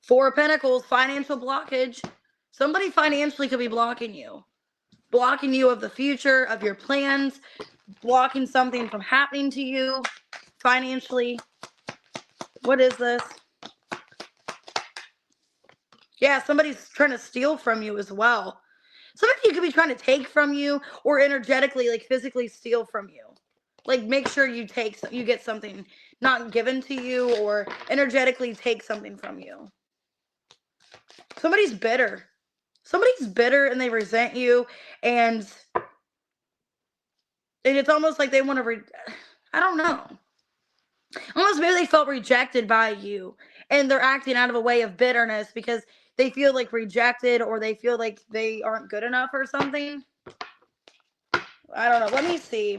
4 of Pentacles, financial blockage. Somebody financially could be blocking you. Blocking you of the future, of your plans. Blocking something from happening to you financially. What is this? Yeah, somebody's trying to steal from you as well. Some of you could be trying to take from you, or energetically, like physically steal from you. Like, make sure you get something not given to you, or energetically take something from you. Somebody's bitter. Somebody's bitter and they resent you, and it's almost like they want to I don't know. Almost maybe they felt rejected by you, and they're acting out of a way of bitterness because they feel like rejected, or they feel like they aren't good enough or something. I don't know. Let me see.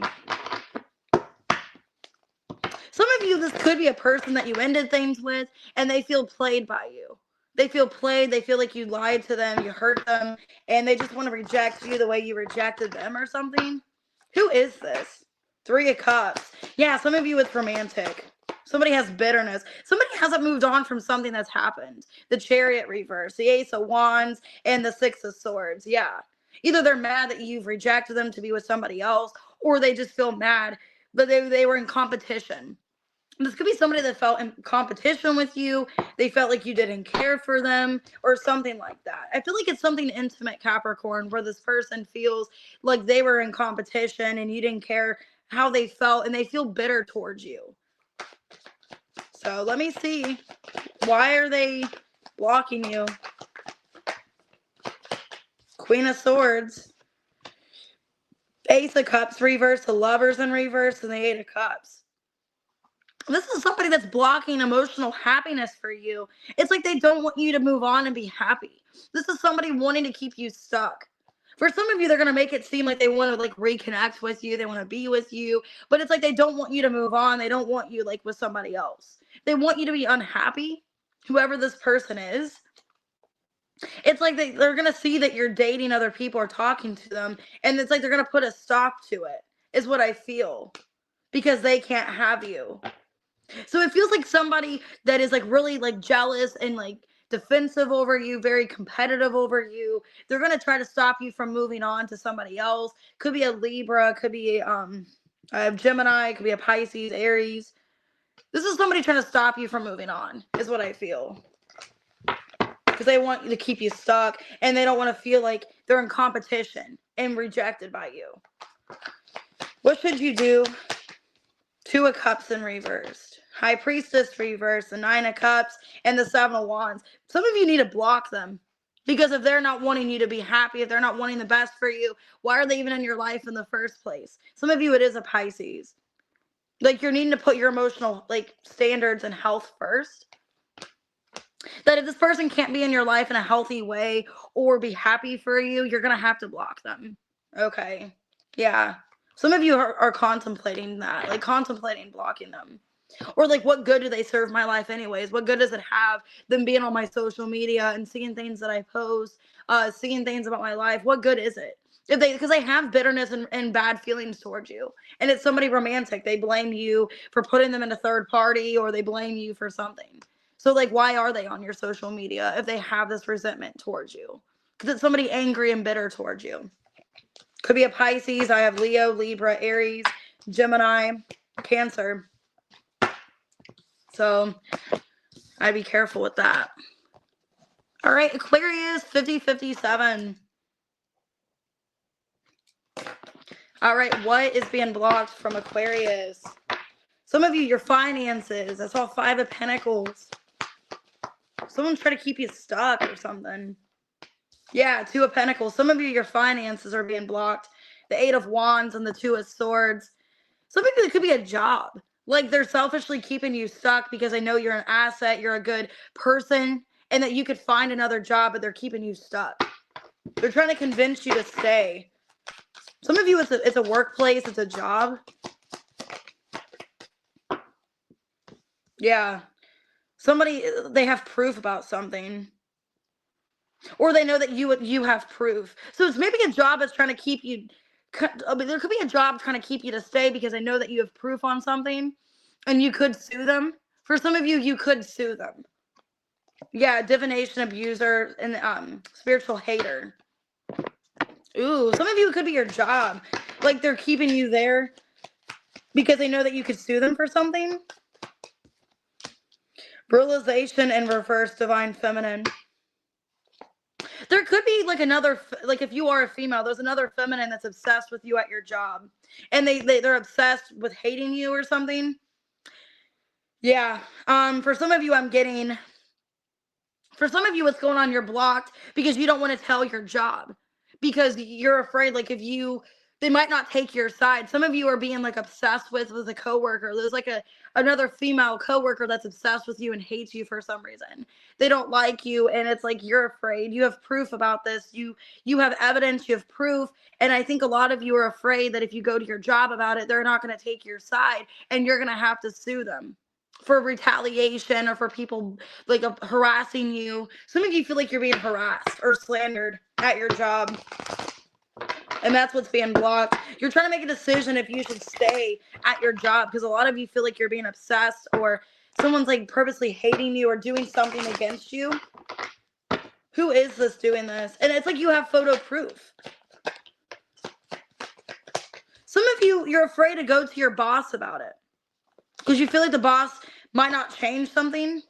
Some of you, this could be a person that you ended things with, and they feel played by you. They feel played. They feel like you lied to them, you hurt them, and they just want to reject you the way you rejected them or something. Who is this? 3 of Cups. Yeah, some of you, it's romantic. Somebody has bitterness. Somebody hasn't moved on from something that's happened. The Chariot reverse, the Ace of Wands, and the 6 of Swords. Yeah. Either they're mad that you've rejected them to be with somebody else, or they just feel mad that they were in competition. This could be somebody that felt in competition with you. They felt like you didn't care for them, or something like that. I feel like it's something intimate, Capricorn, where this person feels like they were in competition and you didn't care how they felt, and they feel bitter towards you. So let me see. Why are they blocking you? Queen of Swords. Ace of Cups reverse, the Lovers in reverse, and the 8 of Cups. This is somebody that's blocking emotional happiness for you. It's like they don't want you to move on and be happy. This is somebody wanting to keep you stuck. For some of you, they're going to make it seem like they want to like reconnect with you. They want to be with you. But it's like they don't want you to move on. They don't want you like with somebody else. They want you to be unhappy, whoever this person is. It's like they're going to see that you're dating other people or talking to them. And it's like they're going to put a stop to it, is what I feel. Because they can't have you. So it feels like somebody that is like really like jealous and like defensive over you, very competitive over you. They're going to try to stop you from moving on to somebody else. Could be a Libra, could be a Gemini, could be a Pisces, Aries. This is somebody trying to stop you from moving on, is what I feel. Because they want you to keep you stuck, and they don't want to feel like they're in competition and rejected by you. What should you do? 2 of Cups in reversed. High Priestess reverse, the Nine of Cups, and the Seven of Wands. Some of you need to block them. Because if they're not wanting you to be happy, if they're not wanting the best for you, why are they even in your life in the first place? Some of you, it is a Pisces. Like, you're needing to put your emotional, like, standards and health first. That if this person can't be in your life in a healthy way or be happy for you, you're going to have to block them. Okay. Yeah. Some of you are contemplating that, like contemplating blocking them. Or like, what good do they serve my life anyways? What good does it have them being on my social media and seeing things that I post, seeing things about my life? What good is it? Because they have bitterness and bad feelings towards you. And it's somebody romantic. They blame you for putting them in a third party, or they blame you for something. So, like, why are they on your social media if they have this resentment towards you? Because it's somebody angry and bitter towards you. Could be a Pisces. I have Leo, Libra, Aries, Gemini, Cancer. So, I'd be careful with that. All right, Aquarius, 5057. All right, what is being blocked from Aquarius? Some of you, your finances. I saw 5 of Pentacles. Someone's trying to keep you stuck or something. Yeah, 2 of Pentacles. Some of you, your finances are being blocked. The 8 of Wands and the 2 of Swords. Some of you, it could be a job. Like, they're selfishly keeping you stuck because they know you're an asset, you're a good person, and that you could find another job, but they're keeping you stuck. They're trying to convince you to stay. Some of you, it's a workplace, it's a job. Yeah. Somebody, they have proof about something. Or they know that you have proof. So it's maybe a job that's trying to keep you. I mean, there could be a job trying to keep you to stay because they know that you have proof on something, and you could sue them. For some of you, you could sue them. Yeah, divination abuser and spiritual hater. Ooh, some of you, it could be your job. Like, they're keeping you there because they know that you could sue them for something. Realization and reverse divine feminine. There could be like another, like if you are a female, there's another feminine that's obsessed with you at your job. And they're obsessed with hating you or something. Yeah. For some of you, for some of you, what's going on, you're blocked because you don't want to tell your job. Because you're afraid, like, they might not take your side. Some of you are being like obsessed with a coworker. There's like another female coworker that's obsessed with you and hates you for some reason. They don't like you, and it's like you're afraid. You have proof about this. You have evidence, you have proof, and I think a lot of you are afraid that if you go to your job about it, they're not going to take your side, and you're going to have to sue them for retaliation or for people like harassing you. Some of you feel like you're being harassed or slandered at your job. And that's what's being blocked. You're trying to make a decision if you should stay at your job because a lot of you feel like you're being obsessed or someone's like purposely hating you or doing something against you. Who is this doing this? And it's like you have photo proof. Some of you, you're afraid to go to your boss about it because you feel like the boss might not change something.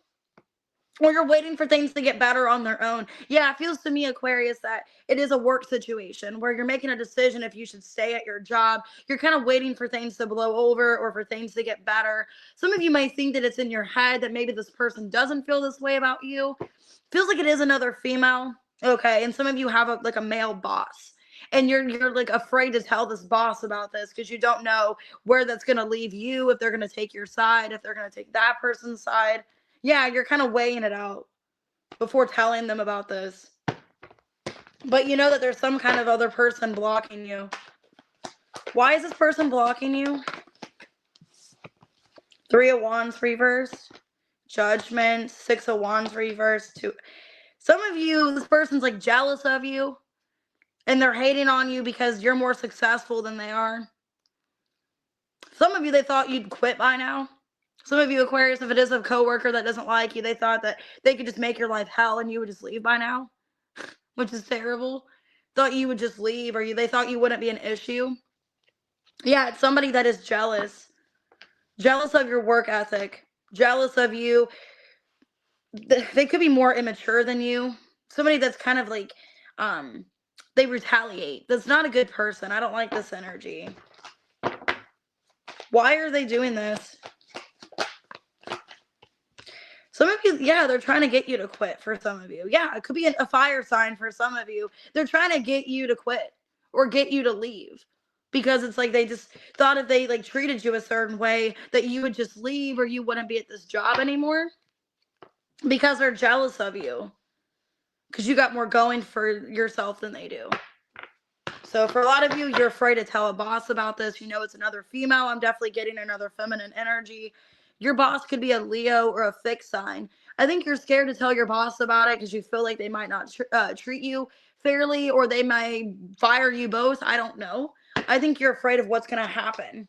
Or you're waiting for things to get better on their own. Yeah, it feels to me, Aquarius, that it is a work situation where you're making a decision if you should stay at your job. You're kind of waiting for things to blow over or for things to get better. Some of you may think that it's in your head that maybe this person doesn't feel this way about you. Feels like it is another female. Okay, and some of you have a male boss. And you're like afraid to tell this boss about this because you don't know where that's going to leave you, if they're going to take your side, if they're going to take that person's side. Yeah, you're kind of weighing it out before telling them about this. But you know that there's some kind of other person blocking you. Why is this person blocking you? 3 of Wands reversed. Judgment. 6 of Wands reversed. 2. Some of you, this person's like jealous of you. And they're hating on you because you're more successful than they are. Some of you, they thought you'd quit by now. Some of you, Aquarius, if it is a coworker that doesn't like you, they thought that they could just make your life hell and you would just leave by now, which is terrible. Thought you would just leave, or they thought you wouldn't be an issue. Yeah, it's somebody that is jealous. Jealous of your work ethic. Jealous of you. They could be more immature than you. Somebody that's kind of like, they retaliate. That's not a good person. I don't like this energy. Why are they doing this? you, yeah, they're trying to get you to quit for some of you. Yeah, it could be a fire sign for some of you. They're trying to get you to quit or get you to leave because it's like they just thought if they like treated you a certain way that you would just leave or you wouldn't be at this job anymore because they're jealous of you because you got more going for yourself than they do. So for a lot of you, you're afraid to tell a boss about this. You know it's another female. I'm definitely getting another feminine energy. Your boss could be a Leo or a fixed sign. I think you're scared to tell your boss about it because you feel like they might not treat you fairly or they might fire you both. I don't know. I think you're afraid of what's going to happen.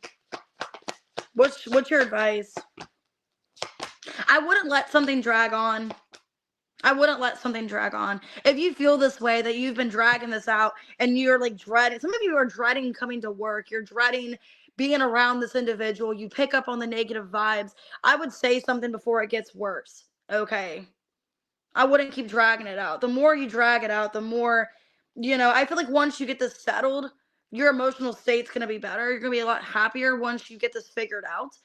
What's your advice? I wouldn't let something drag on. I wouldn't let something drag on. If you feel this way, that you've been dragging this out and you're like dreading, some of you are dreading coming to work. You're dreading being around this individual. You pick up on the negative vibes. I would say something before it gets worse. Okay. I wouldn't keep dragging it out. The more you drag it out, the more, I feel like once you get this settled, your emotional state's going to be better. You're going to be a lot happier once you get this figured out.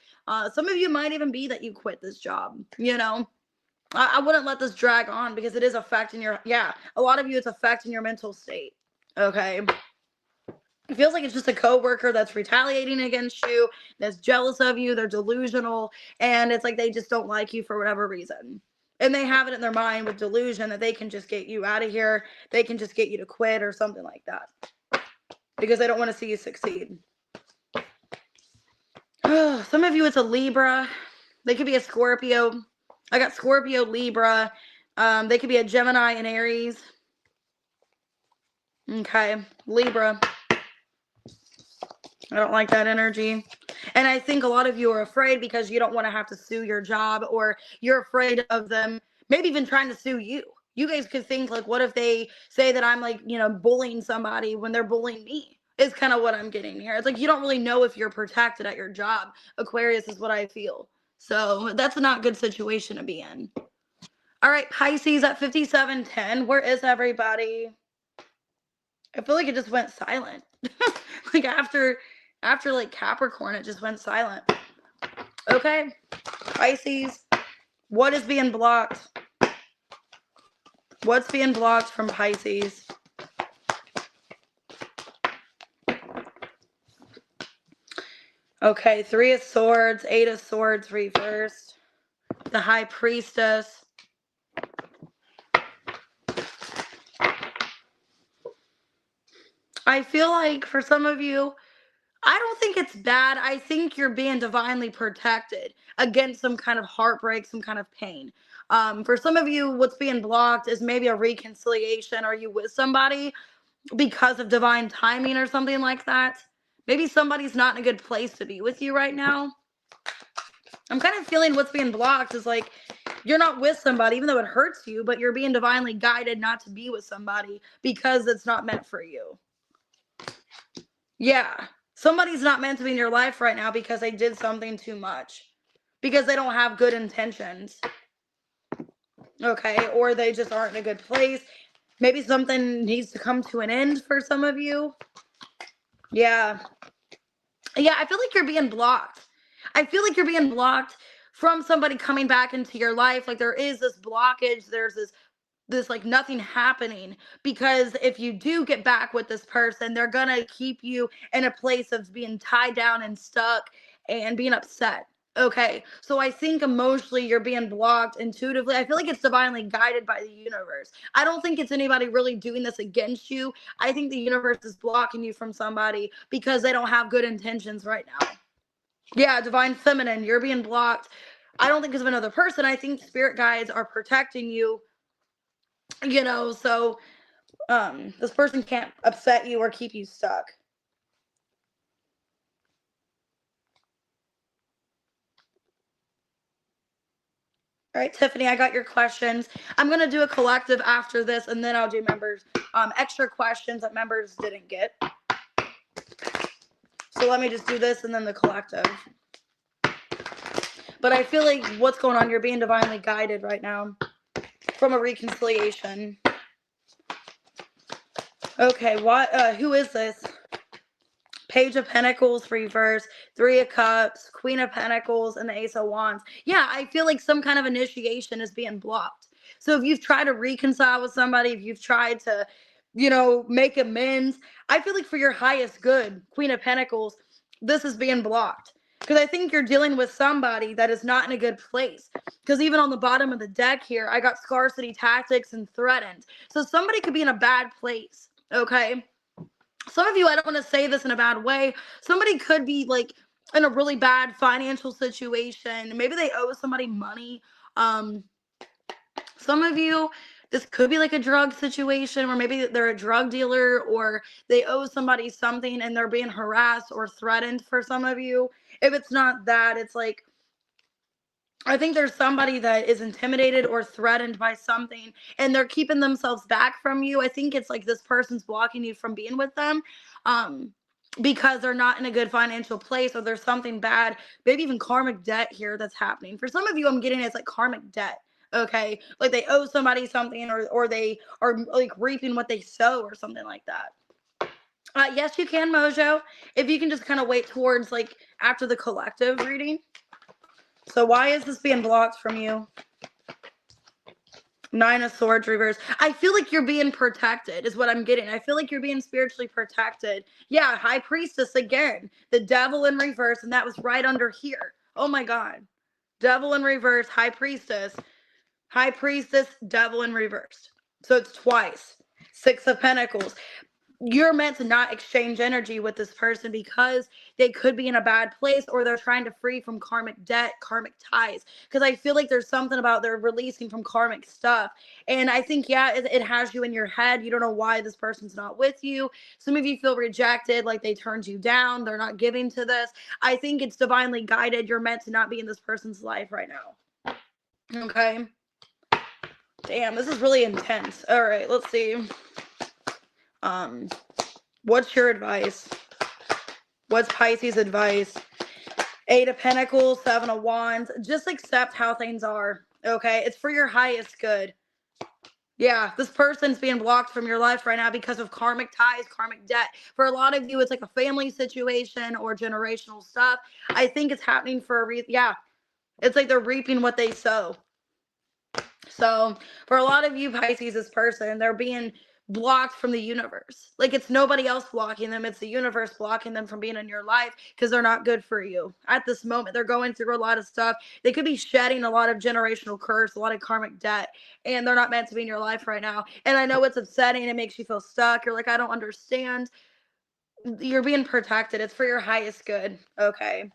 Some of you might even be that you quit this job, I wouldn't let this drag on because it is affecting a lot of you, it's affecting your mental state. Okay. It feels like it's just a coworker that's retaliating against you, that's jealous of you, they're delusional, and it's like they just don't like you for whatever reason. And they have it in their mind with delusion that they can just get you out of here, they can just get you to quit or something like that. Because they don't want to see you succeed. Some of you, it's a Libra. They could be a Scorpio. I got Scorpio, Libra. They could be a Gemini and Aries. Okay, Libra. I don't like that energy. And I think a lot of you are afraid because you don't want to have to sue your job or you're afraid of them maybe even trying to sue you. You guys could think like, what if they say that I'm like, bullying somebody when they're bullying me? Is kind of what I'm getting here. It's like you don't really know if you're protected at your job. Aquarius is what I feel. So that's not a good situation to be in. All right, Pisces at 5710. Where is everybody? I feel like it just went silent. Like after like Capricorn, it just went silent. Okay, Pisces, what is being blocked? What's being blocked from Pisces? Okay, 3 of Swords, 8 of Swords reversed. The High Priestess. I feel like for some of you, I don't think it's bad. I think you're being divinely protected against some kind of heartbreak, some kind of pain. For some of you, what's being blocked is maybe a reconciliation. Are you with somebody because of divine timing or something like that? Maybe somebody's not in a good place to be with you right now. I'm kind of feeling what's being blocked is like you're not with somebody, even though it hurts you, but you're being divinely guided not to be with somebody because it's not meant for you. Yeah. Somebody's not meant to be in your life right now because they did something too much. Because they don't have good intentions. Okay. Or they just aren't in a good place. Maybe something needs to come to an end for some of you. Yeah. Yeah, I feel like you're being blocked. I feel like you're being blocked from somebody coming back into your life. Like there is this blockage. There's this like nothing happening, because if you do get back with this person, they're gonna keep you in a place of being tied down and stuck and being upset. Okay, so I think emotionally you're being blocked. Intuitively, I feel like it's divinely guided by the universe. I don't think it's anybody really doing this against you. I think the universe is blocking you from somebody because they don't have good intentions right now. Yeah, divine feminine, you're being blocked. I don't think it's of another person. I think spirit guides are protecting you. So this person can't upset you or keep you stuck. All right, Tiffany, I got your questions. I'm going to do a collective after this, and then I'll do members, extra questions that members didn't get. So let me just do this and then the collective. But I feel like what's going on, you're being divinely guided right now from a reconciliation. Okay, who is this? Page of Pentacles reverse, Three of Cups, Queen of Pentacles, and the Ace of Wands. Yeah, I feel like some kind of initiation is being blocked. So if you've tried to reconcile with somebody, if you've tried to, make amends, I feel like for your highest good, Queen of Pentacles, this is being blocked. Because I think you're dealing with somebody that is not in a good place. Because even on the bottom of the deck here, I got scarcity tactics and threatened. So somebody could be in a bad place, okay? Some of you, I don't want to say this in a bad way. Somebody could be like in a really bad financial situation. Maybe they owe somebody money. Some of you, this could be like a drug situation where maybe they're a drug dealer or they owe somebody something and they're being harassed or threatened for some of you. If it's not that, it's like, I think there's somebody that is intimidated or threatened by something and they're keeping themselves back from you. I think it's like this person's blocking you from being with them because they're not in a good financial place or there's something bad, maybe even karmic debt here that's happening. For some of you, I'm getting it's like karmic debt. Okay. Like they owe somebody something or they are like reaping what they sow or something like that. Yes, you can, Mojo. If you can just kind of wait towards like after the collective reading. So why is this being blocked from you? Nine of Swords reverse. I feel like you're being protected is what I'm getting. I feel like you're being spiritually protected. Yeah, High Priestess again. The Devil in reverse, and that was right under here. Oh my God. Devil in reverse, High Priestess. High Priestess, Devil in reverse. So it's twice. Six of Pentacles. You're meant to not exchange energy with this person because they could be in a bad place or they're trying to free from karmic debt, karmic ties. Because I feel like there's something about they're releasing from karmic stuff. And I think, yeah, it has you in your head. You don't know why this person's not with you. Some of you feel rejected, like they turned you down. They're not giving to this. I think it's divinely guided. You're meant to not be in this person's life right now. Okay. Damn, this is really intense. All right, let's see. What's your advice? What's Pisces' advice? Eight of Pentacles, Seven of Wands. Just accept how things are, okay? It's for your highest good. Yeah, this person's being blocked from your life right now because of karmic ties, karmic debt. For a lot of you, it's like a family situation or generational stuff. I think it's happening for a reason. Yeah, it's like they're reaping what they sow. So for a lot of you, Pisces, this person, they're being blocked from the universe. Like it's nobody else blocking them. It's the universe blocking them from being in your life because they're not good for you. At this moment, they're going through a lot of stuff. They could be shedding a lot of generational curse, a lot of karmic debt, and they're not meant to be in your life right now. And I know it's upsetting. It makes you feel stuck. You're like, I don't understand. You're being protected. It's for your highest good. Okay.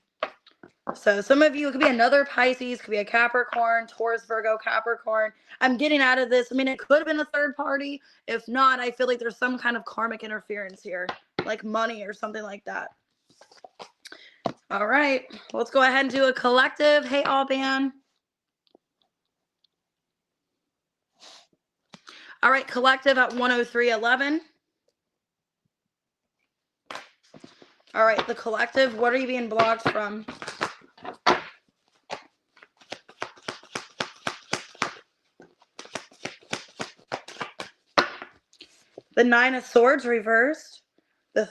So some of you, it could be another Pisces, could be a Capricorn, Taurus, Virgo, Capricorn. I'm getting out of this. I mean, it could have been a third party. If not, I feel like there's some kind of karmic interference here, like money or something like that. All right, let's go ahead and do a collective. Hey, Alban. All right, collective at 103.11. All right, the collective, what are you being blocked from? The Nine of Swords reversed. The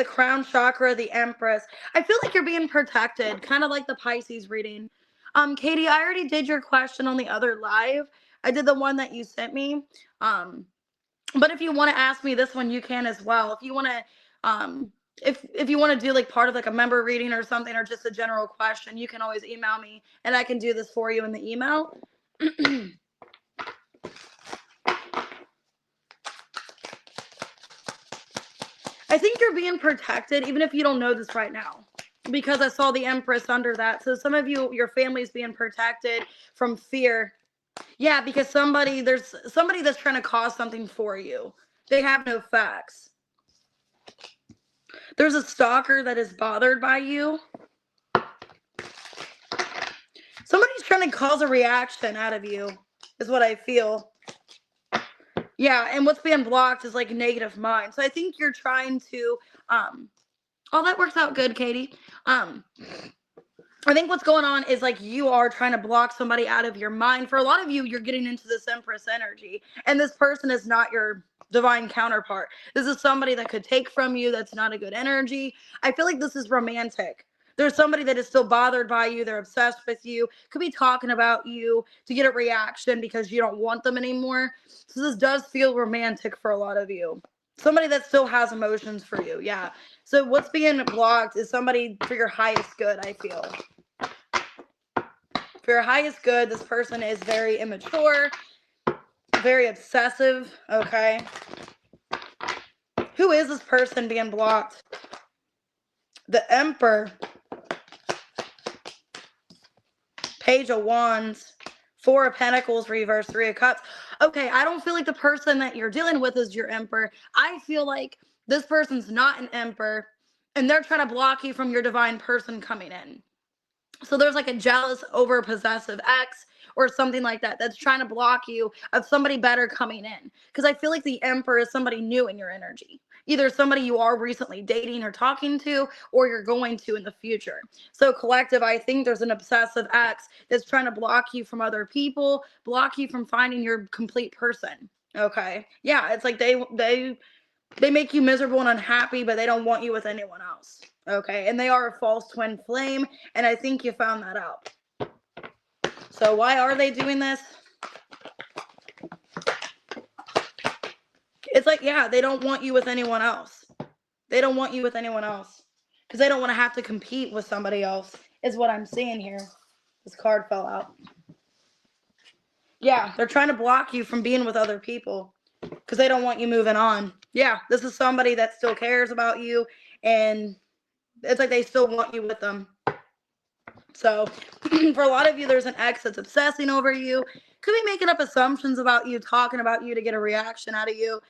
crown chakra, the Empress. I feel like you're being protected, kind of like the Pisces reading. Katie, I already did your question on the other live. I did the one that you sent me. But if you want to ask me this one, you can as well. If you want to, if you want to do like part of like a member reading or something, or just a general question, you can always email me and I can do this for you in the email. I think you're being protected, even if you don't know this right now, because I saw the Empress under that. So some of you, your family's being protected from fear. Yeah, because there's somebody that's trying to cause something for you. They have no facts. There's a stalker that is bothered by you. Somebody's trying to cause a reaction out of you, is what I feel. Yeah, and what's being blocked is like negative mind. So I think you're trying to, oh, that works out good, Katie. I think what's going on is like you are trying to block somebody out of your mind. For a lot of you, you're getting into this Empress energy, and this person is not your divine counterpart. This is somebody that could take from you. That's not a good energy. I feel like this is romantic. There's somebody that is still bothered by you. They're obsessed with you, could be talking about you to get a reaction because you don't want them anymore. So this does feel romantic for a lot of you. Somebody that still has emotions for you. Yeah. So what's being blocked is somebody for your highest good, I feel. For your highest good, this person is very immature, very obsessive, okay? Who is this person being blocked? The Emperor, Page of Wands, Four of Pentacles, reverse, Three of Cups. Okay, I don't feel like the person that you're dealing with is your Emperor. I feel like this person's not an Emperor, and they're trying to block you from your divine person coming in. So there's like a jealous, over possessive ex or something like that that's trying to block you of somebody better coming in. Because I feel like the Emperor is somebody new in your energy. Either somebody you are recently dating or talking to, or you're going to in the future. So collective, I think there's an obsessive ex that's trying to block you from other people, block you from finding your complete person. Okay. Yeah, it's like they make you miserable and unhappy, but they don't want you with anyone else. Okay. And they are a false twin flame. And I think you found that out. So why are they doing this? It's like, yeah, they don't want you with anyone else. They don't want you with anyone else. Because they don't want to have to compete with somebody else, is what I'm seeing here. This card fell out. Yeah, they're trying to block you from being with other people because they don't want you moving on. Yeah, this is somebody that still cares about you, and it's like they still want you with them. So for a lot of you, there's an ex that's obsessing over you. Could be making up assumptions about you, talking about you to get a reaction out of you.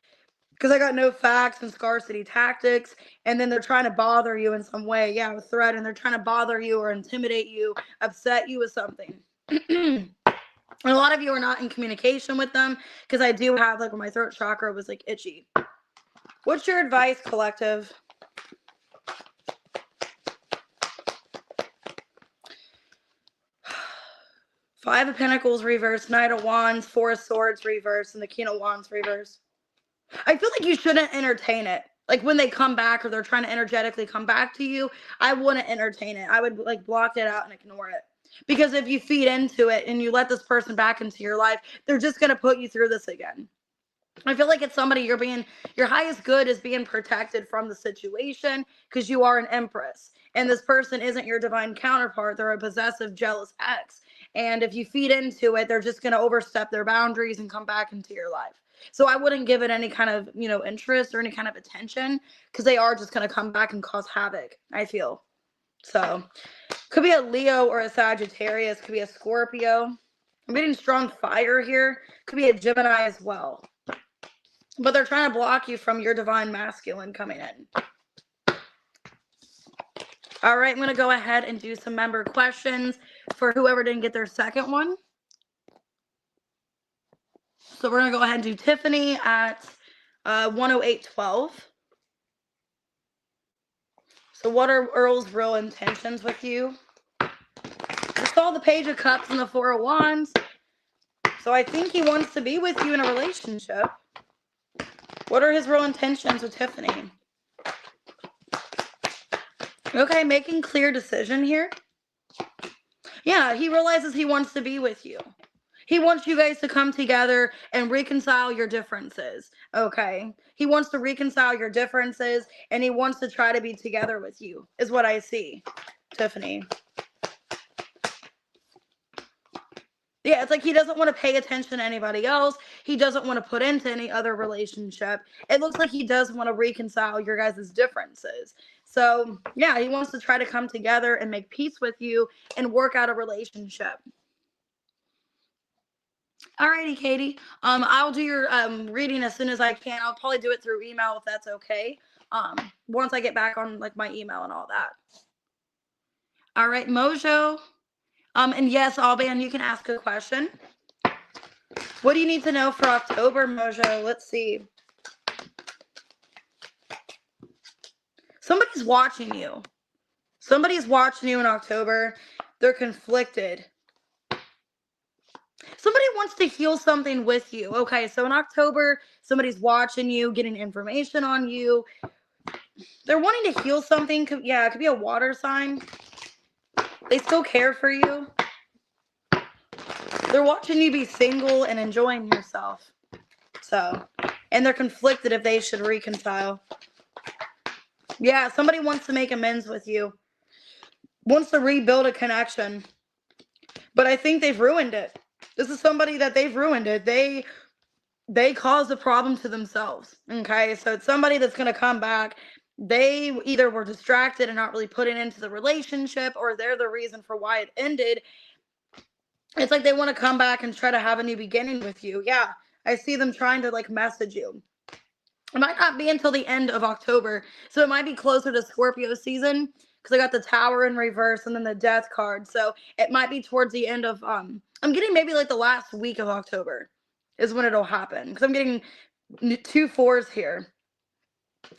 Because I got no facts and scarcity tactics. And then they're trying to bother you in some way. Yeah, with threat. And they're trying to bother you or intimidate you, upset you with something. And a lot of you are not in communication with them. Because I do have, like, when my throat chakra was, like, itchy. What's your advice, collective? Five of Pentacles reverse, Knight of Wands, Four of Swords reverse, and the King of Wands reverse. I feel like you shouldn't entertain it. Like when they come back or they're trying to energetically come back to you, I wouldn't entertain it. I would like block it out and ignore it. Because if you feed into it and you let this person back into your life, they're just going to put you through this again. I feel like it's somebody your highest good is being protected from the situation because you are an Empress. And this person isn't your divine counterpart. They're a possessive, jealous ex. And if you feed into it, they're just going to overstep their boundaries and come back into your life. So I wouldn't give it any kind of, interest or any kind of attention because they are just going to come back and cause havoc, I feel. So could be a Leo or a Sagittarius. Could be a Scorpio. I'm getting strong fire here. Could be a Gemini as well. But they're trying to block you from your divine masculine coming in. All right, I'm going to go ahead and do some member questions for whoever didn't get their second one. So we're going to go ahead and do Tiffany at 108.12. So what are Earl's real intentions with you? I saw the Page of Cups and the Four of Wands. So I think he wants to be with you in a relationship. What are his real intentions with Tiffany? Okay, making clear decision here. Yeah, he realizes he wants to be with you. He wants you guys to come together and reconcile your differences, okay? He wants to reconcile your differences, and he wants to try to be together with you, is what I see, Tiffany. Yeah, it's like he doesn't want to pay attention to anybody else. He doesn't want to put into any other relationship. It looks like he does want to reconcile your guys' differences. So, yeah, he wants to try to come together and make peace with you and work out a relationship. Alrighty, Katie. I'll do your reading as soon as I can. I'll probably do it through email if that's okay. Once I get back on like my email and all that. All right, Mojo. And yes, Alban, you can ask a question. What do you need to know for October, Mojo? Let's see. Somebody's watching you. Somebody's watching you in October. They're conflicted. Somebody wants to heal something with you. Okay, so in October, somebody's watching you, getting information on you. They're wanting to heal something. Yeah, it could be a water sign. They still care for you. They're watching you be single and enjoying yourself. So, and they're conflicted if they should reconcile. Yeah, somebody wants to make amends with you. Wants to rebuild a connection. But I think they've ruined it. This is somebody that they've ruined it. They caused a problem to themselves. Okay, so it's somebody that's going to come back. They either were distracted and not really putting into the relationship, or they're the reason for why it ended. It's like they want to come back and try to have a new beginning with you. Yeah, I see them trying to like message you. It might not be until the end of October, so it might be closer to Scorpio season, because I got the Tower in reverse and then the Death card. So it might be towards the end of I'm getting maybe like the last week of October is when it'll happen, because I'm getting 2 4s here.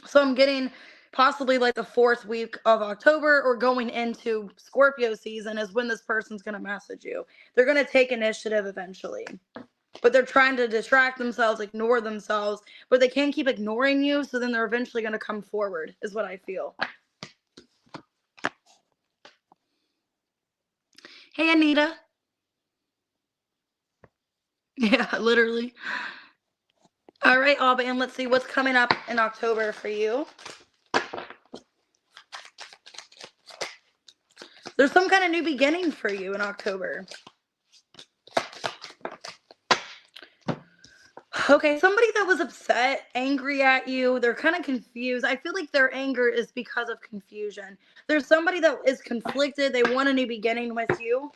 So I'm getting possibly like the 4th week of October, or going into Scorpio season is when this person's going to message you. They're going to take initiative eventually. But they're trying to distract themselves, ignore themselves, but they can't keep ignoring you, so then they're eventually going to come forward, is what I feel. Hey, Anita. Yeah, literally. All right, Alban, let's see what's coming up in October for you. There's some kind of new beginning for you in October. Okay, somebody that was upset, angry at you, they're kind of confused. I feel like their anger is because of confusion. There's somebody that is conflicted. They want a new beginning with you,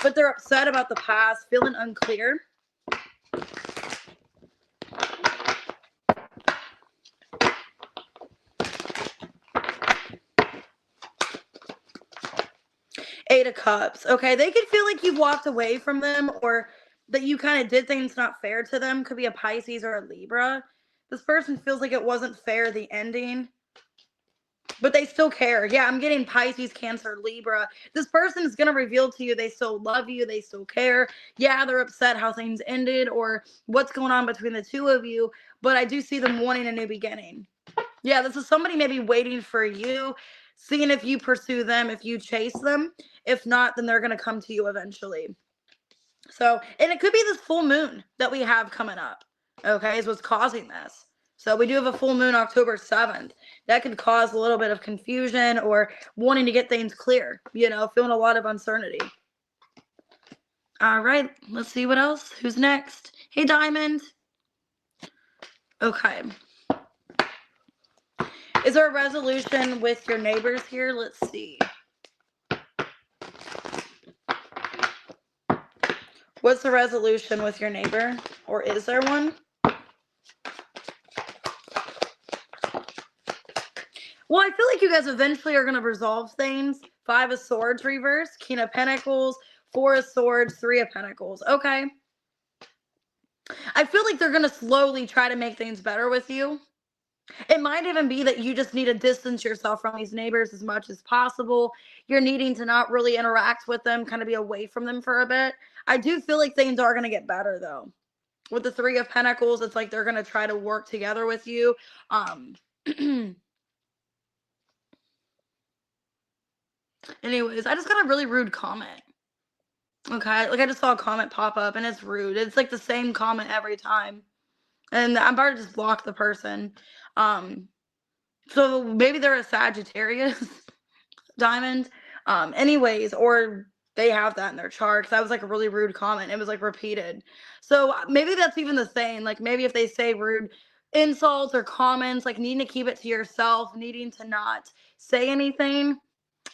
but they're upset about the past, feeling unclear. Eight of Cups. Okay, they could feel like you've walked away from them, or that you kind of did things not fair to them. Could be a Pisces or a Libra. This person feels like it wasn't fair, the ending, but they still care. Yeah, I'm getting Pisces, Cancer, Libra. This person is going to reveal to you they still love you. They still care. Yeah, they're upset how things ended or what's going on between the two of you, but I do see them wanting a new beginning. Yeah, this is somebody maybe waiting for you, seeing if you pursue them, if you chase them. If not, then they're going to come to you eventually. So, and it could be this full moon that we have coming up, okay, is what's causing this. So we do have a full moon October 7th. That could cause a little bit of confusion or wanting to get things clear, feeling a lot of uncertainty. All right, let's see what else. Who's next? Hey, Diamond. Okay. Is there a resolution with your neighbors here? Let's see. What's the resolution with your neighbor? Or is there one? Well, I feel like you guys eventually are going to resolve things. 5 of Swords reverse, King of Pentacles, 4 of Swords, 3 of Pentacles. Okay. I feel like they're going to slowly try to make things better with you. It might even be that you just need to distance yourself from these neighbors as much as possible. You're needing to not really interact with them, kind of be away from them for a bit. I do feel like things are going to get better, though. With the 3 of Pentacles, it's like they're going to try to work together with you. Anyways, I just got a really rude comment. Okay, like I just saw a comment pop up and it's rude. It's like the same comment every time. And I'm about to just block the person. So maybe they're a Sagittarius Diamond. Anyways, or they have that in their chart. That was like a really rude comment. It was like repeated. So maybe that's even the same. Like maybe if they say rude insults or comments, like needing to keep it to yourself, needing to not say anything.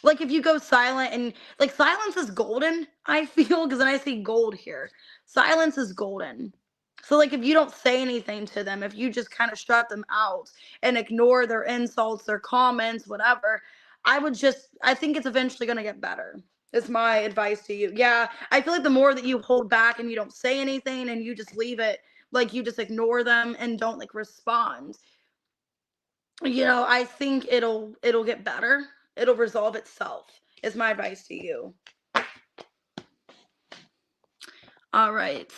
Like if you go silent, and like silence is golden, I feel, because then I see gold here. Silence is golden. So like if you don't say anything to them, if you just kind of shut them out and ignore their insults, their comments, whatever, I think it's eventually going to get better. Is my advice to you. Yeah, I feel like the more that you hold back and you don't say anything and you just leave it, like you just ignore them and don't like respond, I think it'll get better. It'll resolve itself, is my advice to you. All right.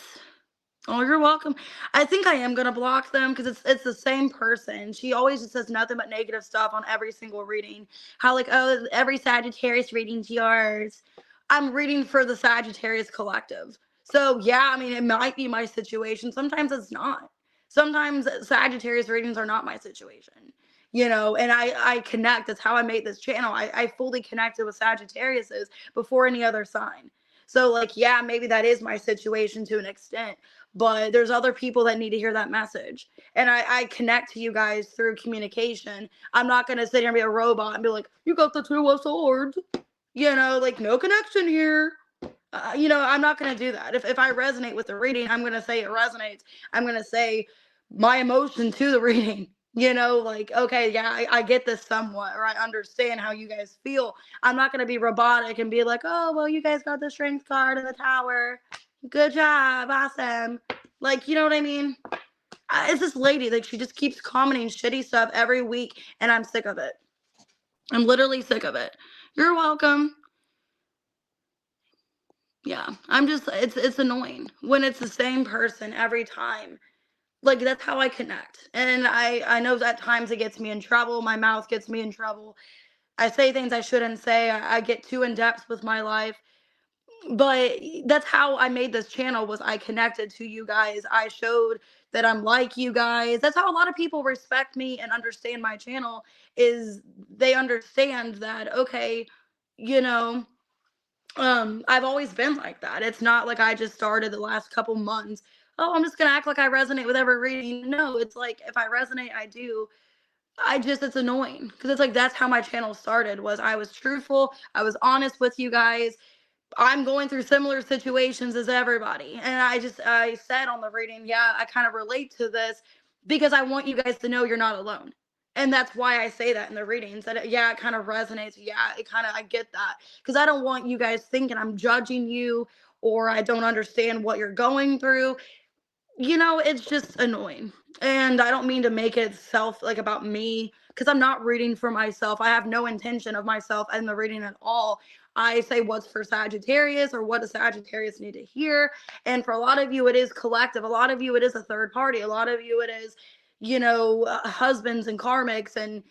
Oh, you're welcome. I think I am gonna block them because it's the same person. She always just says nothing but negative stuff on every single reading. How like, oh, every Sagittarius reading's yours. I'm reading for the Sagittarius collective. So yeah, I mean it might be my situation. Sometimes it's not. Sometimes Sagittarius readings are not my situation. And I connect. That's how I made this channel. I fully connected with Sagittariuses before any other sign. So like, yeah, maybe that is my situation to an extent, but there's other people that need to hear that message. And I connect to you guys through communication. I'm not going to sit here and be a robot and be like, you got the two of swords, like no connection here. I'm not going to do that. If I resonate with the reading, I'm going to say it resonates. I'm going to say my emotion to the reading. Like, okay, yeah, I get this somewhat, or I understand how you guys feel. I'm not going to be robotic and be like, oh, well, you guys got the strength card in the tower. Good job. Awesome. Like, you know what I mean? It's this lady, like, she just keeps commenting shitty stuff every week, and I'm sick of it. I'm literally sick of it. You're welcome. Yeah, it's annoying when it's the same person every time. Like, that's how I connect. And I know at times it gets me in trouble. My mouth gets me in trouble. I say things I shouldn't say. I get too in depth with my life. But that's how I made this channel, was I connected to you guys. I showed that I'm like you guys. That's how a lot of people respect me and understand my channel, is they understand that, okay, you know, I've always been like that. It's not like I just started the last couple months. Oh, I'm just gonna act like I resonate with every reading. No, it's like if I resonate, I do. It's annoying because it's like that's how my channel started. Was I was truthful, I was honest with you guys. I'm going through similar situations as everybody. And I said on the reading, yeah, I kind of relate to this because I want you guys to know you're not alone. And that's why I say that in the readings, that yeah, it kind of resonates. Yeah, I get that. Because I don't want you guys thinking I'm judging you or I don't understand what you're going through. It's just annoying. And I don't mean to make it self like about me, because I'm not reading for myself. I have no intention of myself in the reading at all. I say what's for Sagittarius, or what does Sagittarius need to hear. And for a lot of you, it is collective. A lot of you, it is a third party. A lot of you, it is, husbands and karmics. And,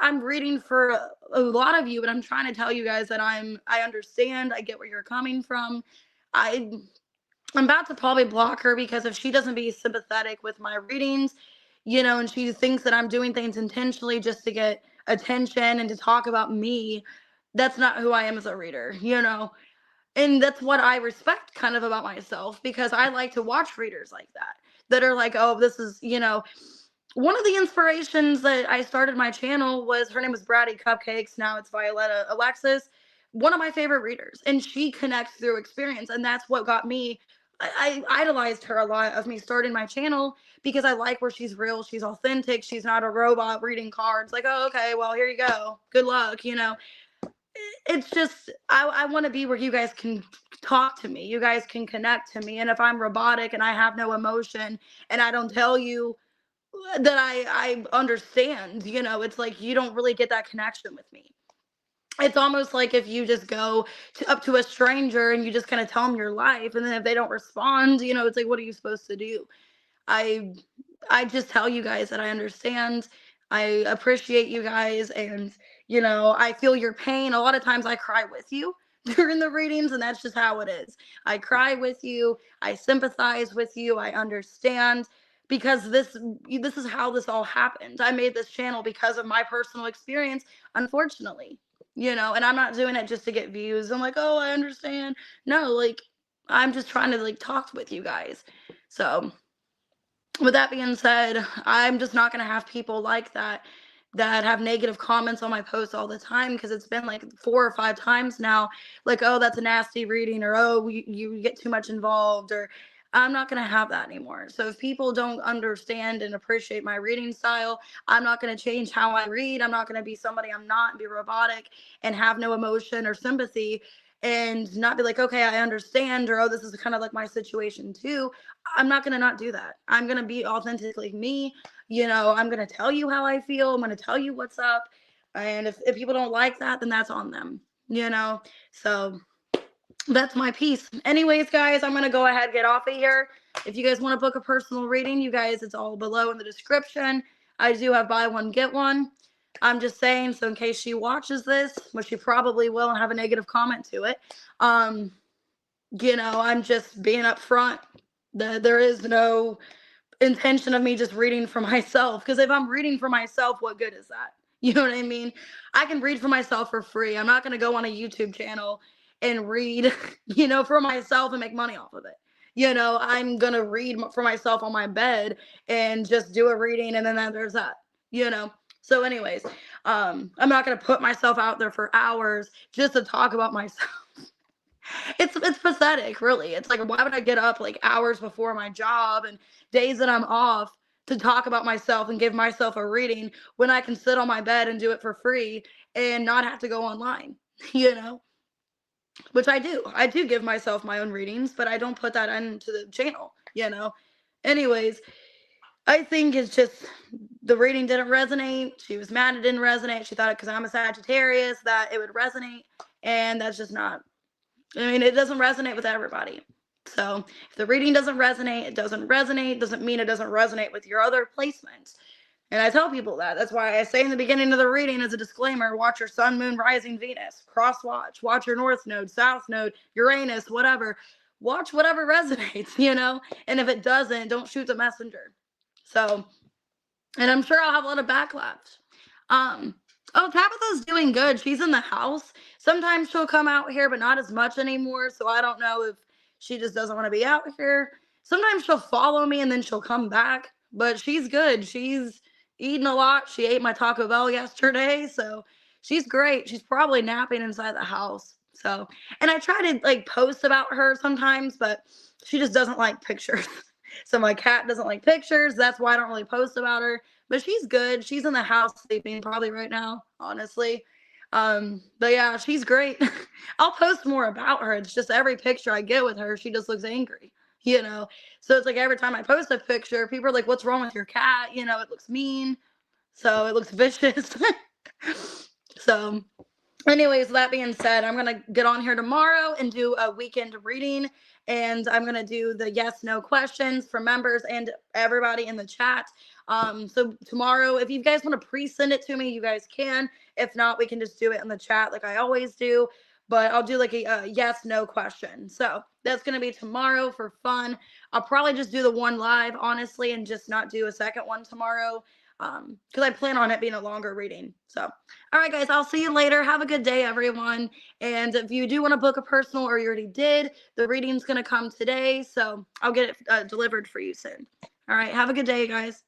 I'm reading for a lot of you, but I'm trying to tell you guys that I understand. I get where you're coming from. I I'm about to probably block her because if she doesn't be sympathetic with my readings, and she thinks that I'm doing things intentionally just to get attention and to talk about me, that's not who I am as a reader. And that's what I respect kind of about myself, because I like to watch readers like that are like, oh, this is, one of the inspirations that I started my channel was, her name was Bratty Cupcakes. Now it's Violetta Alexis, one of my favorite readers. And she connects through experience. And that's what got me. I idolized her a lot of me starting my channel, because I like where she's real. She's authentic. She's not a robot reading cards. Like, oh, okay, well, here you go. Good luck. It's just, I want to be where you guys can talk to me. You guys can connect to me. And if I'm robotic and I have no emotion and I don't tell you that I understand, it's like you don't really get that connection with me. It's almost like if you just go up to a stranger and you just kind of tell them your life, and then if they don't respond, it's like, what are you supposed to do? I I just tell you guys that I understand. I appreciate you guys, and I feel your pain. A lot of times I cry with you during the readings, and that's just how it is. I cry with you, I sympathize with you, I understand, because this is how this all happened. I made this channel because of my personal experience, unfortunately. And I'm not doing it just to get views. I'm like, "Oh, I understand." No, like, I'm just trying to like talk with you guys. So, with that being said, I'm just not going to have people like that have negative comments on my posts all the time, because it's been like 4 or 5 times now, like, oh, that's a nasty reading, or oh, you get too much involved, or I'm not going to have that anymore. So if people don't understand and appreciate my reading style, I'm not going to change how I read. I'm not going to be somebody I'm not and be robotic and have no emotion or sympathy and not be like, okay, I understand, or oh, this is kind of like my situation too. I'm not going to not do that. I'm going to be authentically me. I'm going to tell you how I feel. I'm going to tell you what's up. And if people don't like that, then that's on them. So that's my piece. Anyways, guys, I'm going to go ahead and get off of here. If you guys want to book a personal reading, you guys, it's all below in the description. I do have buy one, get one. I'm just saying, so in case she watches this, which she probably will and have a negative comment to it, I'm just being upfront. There is no intention of me just reading for myself. Because if I'm reading for myself, what good is that? You know what I mean? I can read for myself for free. I'm not going to go on a YouTube channel and read, for myself and make money off of it. I'm going to read for myself on my bed and just do a reading. And then there's that, So anyways, I'm not going to put myself out there for hours just to talk about myself. It's pathetic, really. It's like, why would I get up like hours before my job and days that I'm off to talk about myself and give myself a reading when I can sit on my bed and do it for free and not have to go online, which I do. I do give myself my own readings, but I don't put that into the channel, Anyways, I think it's just the reading didn't resonate. She was mad it didn't resonate. She thought because I'm a Sagittarius that it would resonate, and that's just not. It doesn't resonate with everybody. So if the reading doesn't resonate, it doesn't resonate. Doesn't mean it doesn't resonate with your other placements. And I tell people that. That's why I say in the beginning of the reading as a disclaimer, watch your sun, moon, rising, Venus, cross watch your north node, south node, Uranus, whatever. Watch whatever resonates, And if it doesn't, don't shoot the messenger. So, and I'm sure I'll have a lot of backlash. Oh, Tabitha's doing good. She's in the house. Sometimes she'll come out here, but not as much anymore. So I don't know if she just doesn't want to be out here. Sometimes she'll follow me and then she'll come back. But she's good. She's eating a lot. She ate my Taco Bell yesterday. So she's great. She's probably napping inside the house. So, and I try to post about her sometimes, but she just doesn't like pictures. So my cat doesn't like pictures. That's why I don't really post about her. But she's good. She's in the house sleeping probably right now, honestly. But yeah, she's great. I'll post more about her. It's just every picture I get with her, she just looks angry, So it's like every time I post a picture, people are like, what's wrong with your cat? It looks mean. So it looks vicious. So anyways, that being said, I'm going to get on here tomorrow and do a weekend reading. And I'm going to do the yes, no questions for members and everybody in the chat. So tomorrow, if you guys want to pre-send it to me, you guys can. If not, we can just do it in the chat like I always do. But I'll do like a yes, no question. So that's going to be tomorrow for fun. I'll probably just do the one live, honestly, and just not do a second one tomorrow. Because I plan on it being a longer reading. So, all right, guys, I'll see you later. Have a good day, everyone. And if you do want to book a personal, or you already did, the reading's going to come today. So I'll get it delivered for you soon. All right, have a good day, guys.